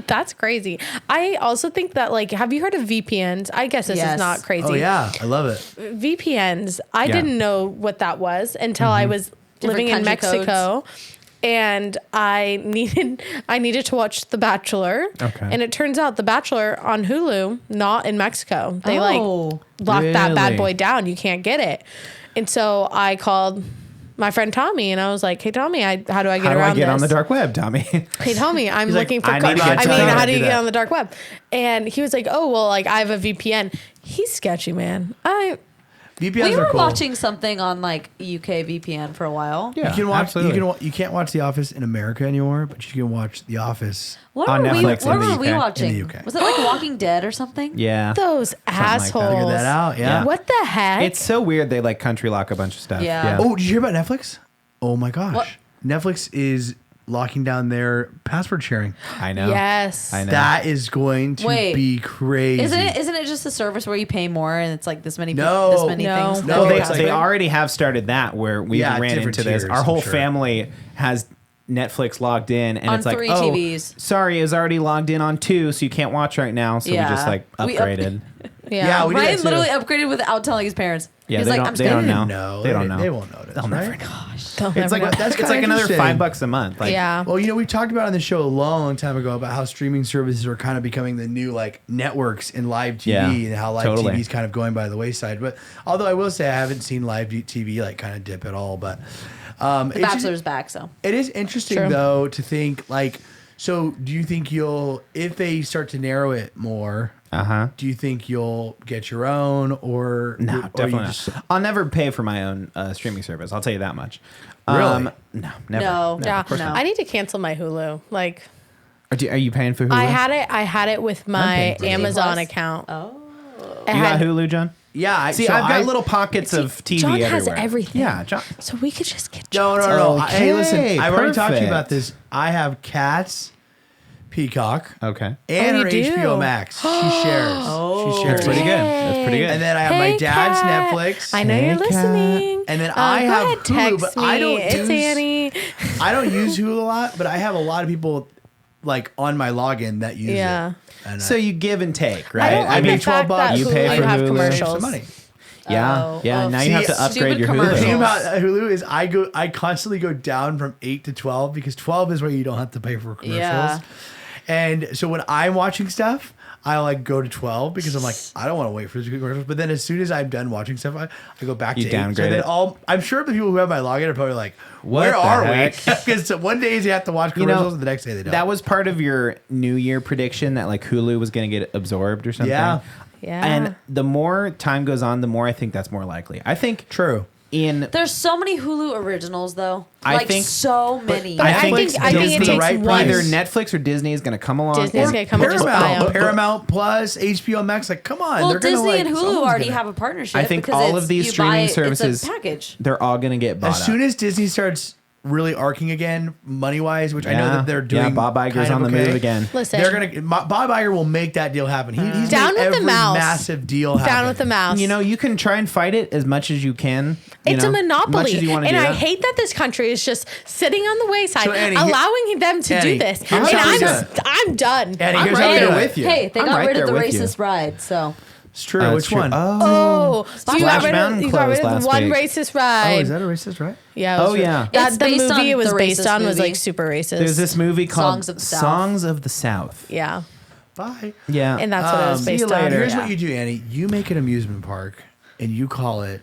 that's crazy. I also think that like, have you heard of VPNs? I guess this Yes. is not crazy. Oh yeah, I love it. VPNs. I Yeah. didn't know what that was until I was living in country Mexico. And I needed to watch The Bachelor. Okay. And it turns out The Bachelor on Hulu, not in Mexico. They Oh. like locked that bad Really? boy down. You can't get it. And so I called my friend Tommy and I was like, hey Tommy, how do I get How do I around get this? on the dark web, Tommy? Hey Tommy, I'm He's like, looking for I need to get I to mean, that. how do you Do get that. on the dark web? And he was like, oh well, like I have a VPN. He's sketchy, man. VPNs We are were cool. watching something on like UK VPN for a while. Yeah, You can watch. absolutely. You can't watch The Office in America anymore, but you can watch The Office. What On were we, Netflix what in the were we UK. watching? In the UK. Was it like Walking Dead or something? Yeah. Those like that. assholes. Figure that out. Yeah. What the heck? It's so weird they like country lock a bunch of stuff. Yeah. Oh, did you hear about Netflix? Oh my gosh, What? Netflix is locking down their password sharing. I know. Yes. I know. That is going to Wait. be crazy. Isn't it just a service where you pay more and it's like this many No. this many No. things? No, Well, it's they like- already have started that where we Yeah, ran different into this. tiers, Our I'm whole sure. family has Netflix logged in, and On it's like, 3 oh, TVs. sorry, it's already logged in on 2, so you can't watch right now. So we just like We up- upgraded. Yeah, we did Ryan that literally too. upgraded without telling his parents. Yeah, He was they like, don't- I'm they scared. don't know. They don't know. They won't notice. They'll never right? know. Don't It's never like know. That's it's kinda like another interesting. $5 a month. Like, yeah. Well, we've talked about on the show a long time ago about how streaming services are kind of becoming the new like networks in live TV Yeah, and how live totally. TV is kind of going by the wayside. But although I will say I haven't seen live TV like kind of dip at all. But The it's- Bachelor's back, so. It is interesting True. though to think like. So, do you think if they start to narrow it more? Do you think you'll get your own, or No, or you definitely just- not. I'll never pay for my own streaming service. I'll tell you that much. Really? No, never. No. Yeah. No. I need to cancel my Hulu. Like Are you paying for Hulu? I had it with my paying for Hulu. Amazon Plus? account. Oh. It You got had- Hulu, John? Yeah. See, I've got little pockets of TV John everywhere. has everything. Yeah, John. So we could just get No. Okay, Hey, listen. I've already talked to you perfect. about this. I have Cats, Peacock, Okay. and Oh, her you do? HBO Max. She shares. She shares. That's pretty good. That's pretty good. And then I have my dad's Kat. Netflix. I know Hey, you're Kat. listening. And then I go have ahead, Hulu, text but I me. don't It's use- Annie. I don't use Hulu a lot, but I have a lot of people like on my login that use Yeah. it. And So you give and take, right? I don't like mean, the fact 12 bucks. that You Hulu, pay you for have Hulu. commercials. some money. Yeah, Oh, yeah. oh, Now you have to see, upgrade stupid your The commercials. thing Hulu. about Hulu is I constantly go down from 8 to 12 because 12 is where you don't have to pay for commercials. Yeah. And so when I'm watching stuff, I like go to 12 because I'm like, I don't want to wait for the commercials. But then as soon as I'm done watching stuff, I go back You to 8. downgrade So then it. I'm sure the people who have my login are probably like, What where the are we? heck? Because one day you have to watch commercials and the next day they don't. That was part of your New Year prediction that like Hulu was going to get absorbed or something. Yeah. Yeah. And the more time goes on, the more I think that's more likely. I think true. There's so many Hulu originals though. I Like think- so many. But I think it Disney- takes right one. either Netflix or Disney is going to come along. Disney's or- gonna come and just buy Paramount, them. Paramount Plus, HBO Max, like come on. well, they're gonna, Disney like, and Hulu someone's already gonna- have a partnership. I think because all it's- of these you streaming buy it, services, It's a package. they're all going to get bought As soon up. as Disney starts really arcing again, money wise, which I know that they're doing. Yeah, Bob Iger's kind of on the okay. move again. Listen, They're gonna. Bob Iger will make that deal happen. He's Down made with the every mouse. massive deal happen. down with the mouse. You know, you can try and fight it as much as you can. You It's know, a monopoly. Much as you want to And do I that. hate that this country is just sitting on the wayside, So, Annie, allowing them to Annie, do this. here's And how we do I'm done. Annie, I'm here's right how we there do it. with you. Hey, they I'm got right rid of there the with you. racist ride. So It's true. That's Which true. one? Oh, so you got Splash rid of, Mountain you got rid closed of last one week. racist Oh, ride. is that a racist, right? Yeah. it was Oh, yeah. That, It's the based movie on it was the based racist on was movie. like super racist. There's this movie called Songs of the South. Songs of the South. Yeah. Bye. Yeah. And that's what it was see you based on. later. Here's Yeah. what you do, Annie. You make an amusement park, and you call it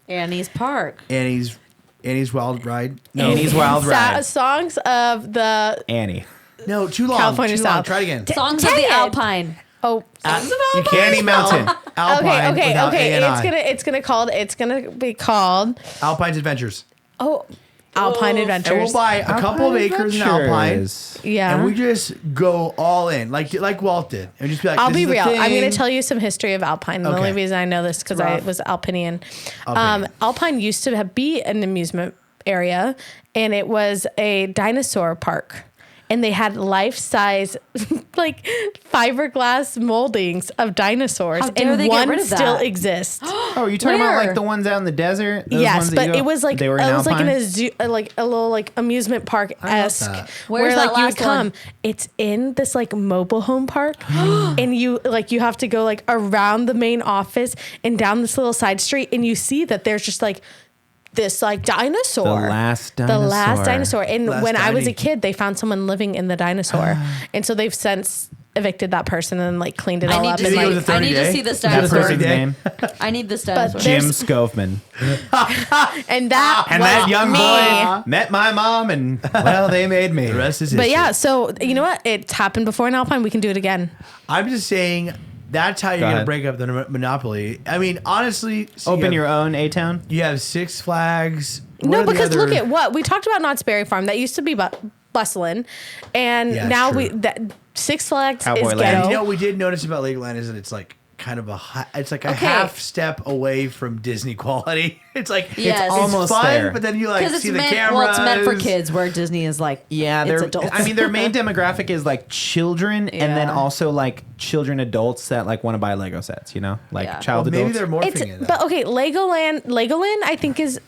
Annie's Park. Annie's Wild Ride. Annie's Wild Ride. Songs of the Annie. No, too long. California too long. South. Try it again. Songs of Dang the it. Alpine. oh. You Annie Mountain. Alpine. Okay. without A&I. It's gonna be called Alpine's Adventures. Alpine And Adventures. we'll buy a couple of acres in Alpine. Yeah. And we just go all in, like Walt did, and just be like, I'll this be is the real. I'm going to thing. tell you some history of Alpine. And the Okay. only reason I know this because I rough. was Alpinian. Alpinian. Alpine used to be an amusement area, and it was a dinosaur park. And they had life-size, like fiberglass moldings of dinosaurs, How dare and they get one rid of still that? exists. Oh, you talking about Where? like the ones out in the desert? Those Yes, ones that but you go- it was like they were in it was like in Alpine? a zoo, like a little like amusement park esque, that. where Where's like that you would last come. one? It's in this like mobile home park, and you have to go like around the main office and down this little side street, and you see that there's just like this like dinosaur, The last the last dinosaur. dinosaur. And Last when I was a diny. kid, they found someone living in the dinosaur, and so they've since evicted that person and like cleaned it I all need up. to And think it was like, a third I need to day? see this that dinosaur. person's day. name? I need this But dinosaur. there's- Jim Skovmand. and that And was that young me. boy met my mom, and well, they made me. The rest is But history. yeah, so you know what? It's happened before in Alpine. We can do it again. I'm just saying that's how you're Go gonna ahead. break up the monopoly. I mean, honestly, so Open you your have, own A-town. You have Six Flags. What No, are the because look other- at what we talked about. Knott's Berry Farm that used to be bustling, and Yeah, now true. that Six Flags Cowboy is Land. ghetto. And you know what we did notice about Legoland is that it's like kind of it's like a Okay. half step away from Disney quality. It's like Yes. it's almost fun, there. but then you like Because it's see the meant, cameras. well, it's meant for kids. Where Disney is like, Yeah, it's they're. adults. I mean, their main demographic is like children, and then Yeah. also like children adults that like want to buy Lego sets. You know, like Yeah. child Well, maybe adults. they're morphing It's it. but okay, Legoland I think is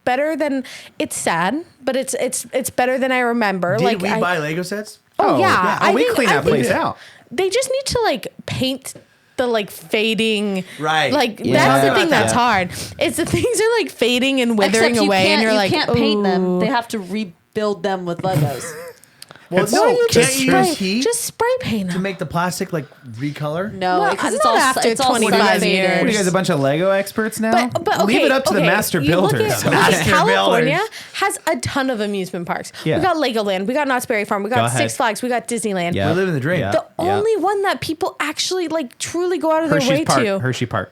better than it's sad, but it's better than I remember. Did like we I, buy Lego sets? Oh yeah, Oh, we clean that place out. They just need to like paint the like fading, Right. Like Yeah. that's the Talk thing about that's that. hard. It's the things are like fading and withering Except away, and you're like, you can't paint them. "Ooh." They have to rebuild them with Legos. Well, It's- no, Well, you just can't spray- use heat just spray paint to them. make the plastic like recolor. No, Well, because I'm it's not all after it's all 25 sun-faded. years. What are you guys, a bunch of Lego experts now? But okay, Leave it up to the okay, master you look builders. at- Master California builders. has a ton of amusement parks. Yeah. We got Legoland, we got Knott's Berry Farm, we got ahead. Six Flags, we got Disneyland. Yeah. We're living the dream. Yeah. The Yeah. only one that people actually like truly go out of their Hershey's way Park. to. Hershey Park.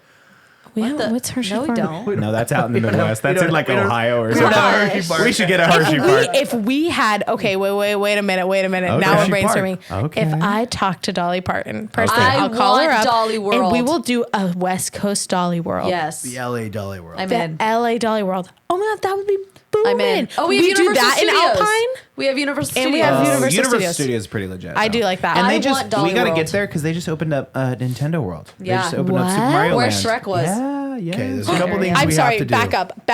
What's Hershey No, we Farm? don't. No, that's out in the Midwest. That's in like Ohio or We don't something. have a Hershey Park. We should get a Hershey Park. If we had, okay, wait a minute. Okay. Now we're Hershey Park. brainstorming. Okay. If I talk to Dolly Parton personally, I I'll call her want up Dolly and World. we will do a West Coast Dolly World. Yes. The LA Dolly World. I'm The in. LA Dolly World. Oh my God, that would be booming. I'm in. Oh, we have do Universal that Studios. in Alpine. We have Universal And Studios. we have Universal Universal Studios is pretty legit. I though. do like that. And I they want just Dolly we got to World. get there because they just opened up Nintendo World. They Yeah. just opened up Super What? Mario Where Land. Shrek was. Yeah. Okay, there's a couple There things you we I'm have sorry, to do. back up.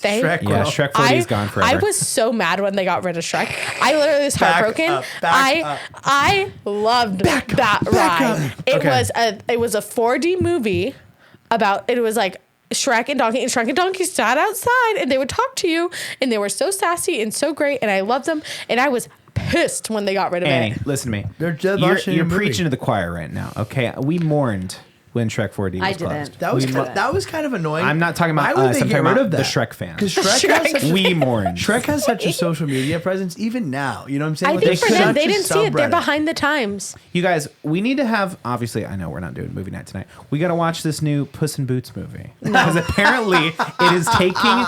They, Shrek Yeah, World. Shrek 4D is gone forever. I was so mad when they got rid of Shrek. I literally was Back heartbroken. up, back up. I loved that ride. It was a 4D movie about it was like Shrek and Donkey sat outside and they would talk to you and they were so sassy and so great and I loved them and I was pissed when they got rid of Annie, it. listen to me. They're just You're, watching a you're movie. preaching to the choir right now. Okay, we mourned when Shrek 4D was I closed. didn't. That was kind of annoying. I'm not talking about Why would us. they I'm get talking rid about of the that? Shrek fans. Because Shrek, We mourned. Shrek has such a social media presence even now. You know what I'm saying? I Like, think there's for them, such they a didn't see it. They're subreddit. behind the times. You guys, we need to have. Obviously, I know we're not doing movie night tonight. We got to watch this new Puss in Boots movie because apparently it is taking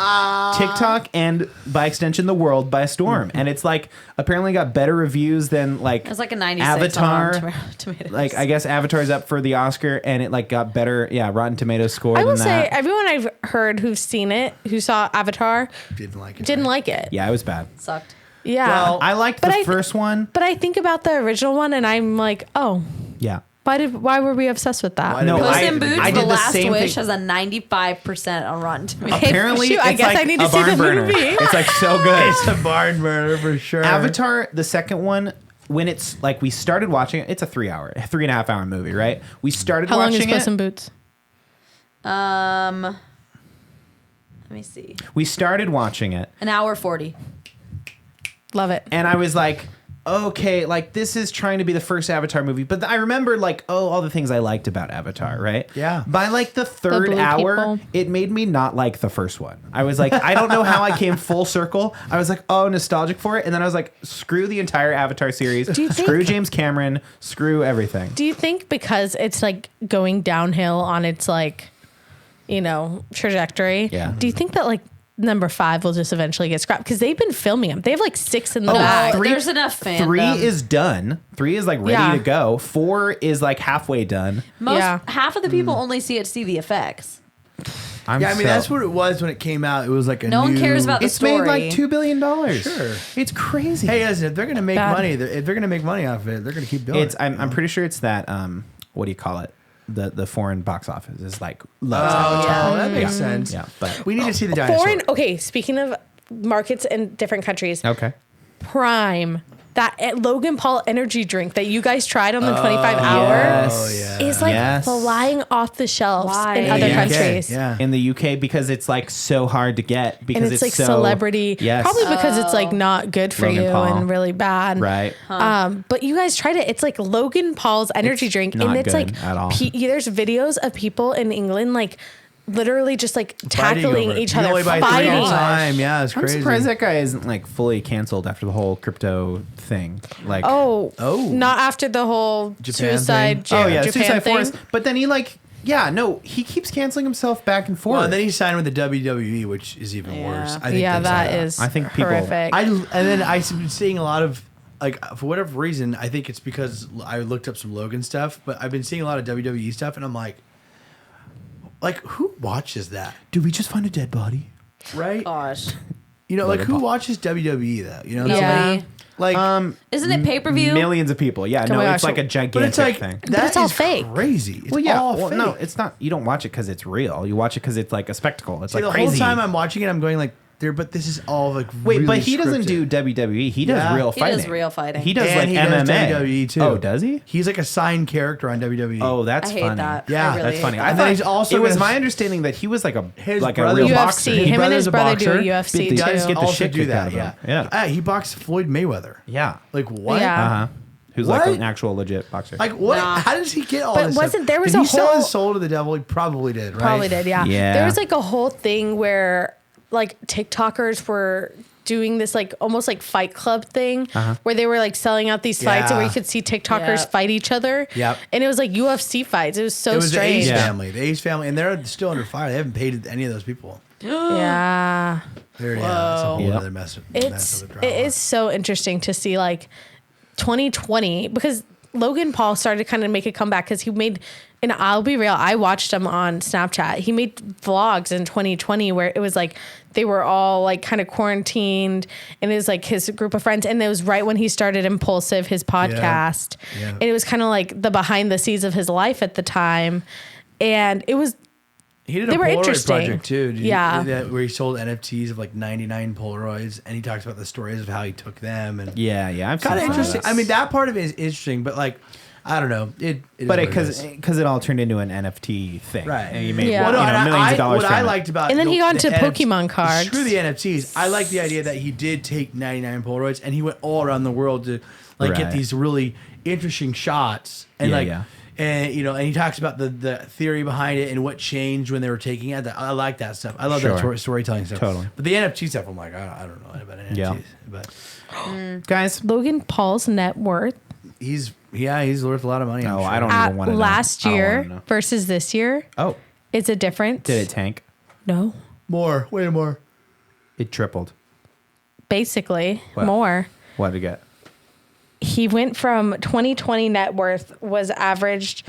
TikTok and by extension the world by storm. And it's like apparently got better reviews than like It was like a 96 Avatar. on Tomatoes. Like I guess Avatar's up for the Oscar and it like got better. Yeah, Rotten Tomatoes score. I will than say that. everyone I've heard who's seen it, who saw Avatar, Didn't like it. didn't like it. Yeah, it was bad. Sucked. Yeah. Well, I liked But the I- first one. But I think about the original one and I'm like, oh, Yeah. why were we obsessed with that? Why did No, we- Puss I- in Boots, I The did the Last same Wish thing. has a 95% on Rotten Tomatoes. Apparently, Shoot, I it's guess like I need to a see the barn burner. movie. It's like so good. It's a barn burner for sure. Avatar, the second one, when it's like we started watching it, it's a 3.5 hour movie, right? We started How long is watching Puss it. in Boots? Let me see. We started watching it, An hour 40. Love it. and I was like, okay, like this is trying to be the first Avatar movie, but I remember like, all the things I liked about Avatar, right? Yeah. By like the third blue hour, people. it made me not like the first one. I was like, I don't know how I came full circle. I was like, oh, nostalgic for it, and then I was like, screw the entire Avatar series, Do you screw think- James Cameron, screw everything. Do you think because it's like going downhill on its like, trajectory? Yeah. Do you think that like number 5 will just eventually get scrapped? Because they've been filming them. They have like 6 in the bag. three- There's enough fandom. 3 is done. 3 is like ready Yeah. to go. 4 is like halfway done. Half of the people only see it to see the effects. Yeah, I mean that's what it was when it came out. It was like a No one new- cares about the It's made story. like $2 billion. Sure. It's crazy. Hey, listen, if they're gonna make Bad. money, if they're gonna make money off of it, they're gonna keep doing It's it. I'm pretty sure it's that what do you call it? The foreign box office is like loves Oh, Avatar. that makes sense. Yeah, but We need to see the dinosaur. Okay, speaking of markets in different countries, okay. Prime, that Logan Paul energy drink that you guys tried on the 25 hour Yes. is like Yes. flying off the shelves Why? in other Yeah. countries. Yeah. In the UK because it's like so hard to get because And it's like so, celebrity, Yes. probably because it's like not good for Logan you Paul. and really bad. Right. But you guys tried it. It's like Logan Paul's energy It's drink, not and it's good like at all. There's videos of people in England like literally just like Fighting tackling over it. each You can other, only buy 3 at a fighting. time. Yeah, it's I'm crazy. surprised that guy isn't like fully canceled after the whole crypto thing. Like Oh, Oh. not after the whole Japan suicide, thing? oh yeah, Japan Suicide thing. Forest. But then he like he keeps canceling himself back and forth. Well, and then he signed with the WWE, which is even Yeah. worse. I think Yeah, that's that is I think people- horrific. And then I've been seeing a lot of like for whatever reason. I think it's because I looked up some Logan stuff, but I've been seeing a lot of WWE stuff, and I'm like, who watches that? Did we just find a dead body? Right? Gosh. You know, like Logan who Paul. watches WWE though? You know, what I'm Yeah. saying? Like, Isn't it pay-per-view? Millions of people. Yeah, no, my it's gosh. like a but gigantic it's like thing. that it's all is fake. crazy. It's Well, yeah. all Well, fake. no, it's not. You don't watch it because it's real. You watch it because it's like a spectacle. It's See, like the crazy. whole time I'm watching it, I'm going like, but this is all like Wait, really but he doesn't scripted. do WWE. He does Yeah. real He fighting. does real fighting. He does And like he does MMA. WWE too. Oh, does he? He's like a signed character on WWE. Oh, that's I hate funny. that. Yeah, I really That's hate funny. that. I And then thought he's also it was gonna- my understanding that he was like a His like a brother- real UFC. boxer. Him and brother's his a brother boxer. do UFC Beat the- too. guys get the also shit do kicked that. out of Yeah, him. Yeah. He boxed Floyd Mayweather. Yeah. Like what? Yeah. Uh-huh. Who's like What? an actual legit boxer. Like what? Nah. How does he get all But this? wasn't- stuff? there was did a he sell whole- his soul to the devil? He probably did. Right? Probably did, yeah. Yeah. There was like a whole thing where like TikTokers were doing this like almost like Fight Club thing where they were like selling out these fights and where you could see TikTokers Yep. fight each other. Yep. And it was like UFC fights. It was so It was strange. the Ace Yeah. family. The Ace family. And they're still under fire. They haven't paid any of those people. Yeah. That's a whole Yep. other mess It's of drama. it is so interesting to see like 2020 because Logan Paul started to kind of make a comeback because he made, and I'll be real, I watched him on Snapchat. He made vlogs in 2020 where it was like they were all like kind of quarantined and it was like his group of friends. And it was right when he started Impulsive, his podcast. Yeah. And it was kind of like the behind the scenes of his life at the time. And it was, He did they a were Polaroid interesting. project too. Did you- Yeah. that where he sold NFTs of like 99 Polaroids, and he talks about the stories of how he took them and Yeah, I've kind of seen some interesting. that. I mean, that part of it is interesting, but like, I don't know. It is But what because is. it all turned into an NFT thing, Right. And you made Yeah. Well, no, and millions of dollars. what from I it. liked about And then he got the into Pokemon cards. Screw the NFTs. I like the idea that he did take 99 Polaroids and he went all around the world to like get Right. these really interesting shots and Yeah. and and he talks about the theory behind it and what changed when they were taking it. I like that stuff. I love that Sure. storytelling stuff. Totally. But the NFT stuff, I'm like, I don't know about NFTs. Yeah. But guys. Logan Paul's net worth he's worth a lot of money. I'm No, sure. I don't at even want to know. last I don't year wanna know. versus this year. Oh, It's a difference. did it tank? No. More, way more. It tripled. Basically, What? more. What did it get? He went from 2020 net worth was averaged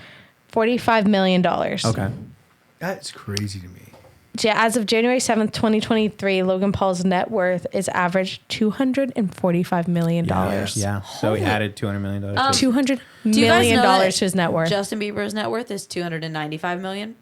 $45 million. Okay. That's crazy to me. As of January 7th, 2023, Logan Paul's net worth is averaged $245 million. Yeah. So he added $200 million. to it. $200 Do you guys million know that to his net worth. Justin Bieber's net worth is $295 million.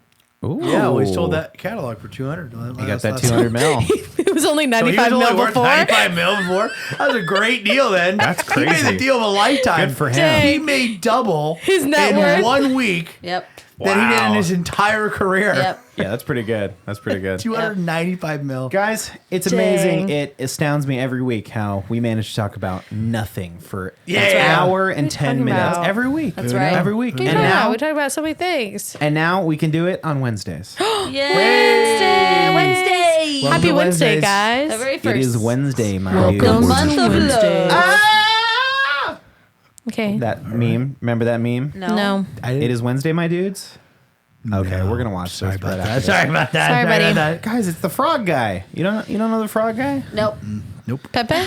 Ooh. Yeah, well, he sold that catalog for 200. He got that 200 mil. It was only So he 95 was only mil worth before. 95 mil before. That was a great deal then. That's He made crazy. the deal of a lifetime. Good for him. Dang. He made double His net in worth. 1 week Yep. than he did in Wow. his entire career. Yep. Yeah, that's pretty good. That's pretty good. 295 mil. Guys, it's Dang. amazing. It astounds me every week how we manage to talk about nothing for Yeah. an hour and What are you 10 talking minutes about? every week. That's right. Every week. What are you And talking about? now, We talk about so many things. and now we can do it on Wednesdays. Yay! Wednesday. Welcome Happy to Wednesday, Wednesdays. guys. The very It first. is Wednesday, my Welcome dudes. The month of Wednesdays. love. Okay. That meme. Remember that meme? No. It is Wednesday, my dudes. Okay, No. we're gonna watch Sorry this. about right that. after this. Sorry about that. Sorry, buddy. about that. Guys, it's the frog guy. You don't know the frog guy? Nope. Nope. Pepe?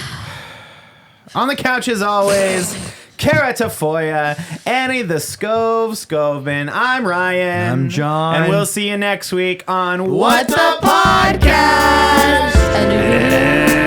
On the couch as always, Cara Tafolla, Annie the Skovmand. I'm Ryan. I'm John. And we'll see you next week on What's What's a a Podcast? And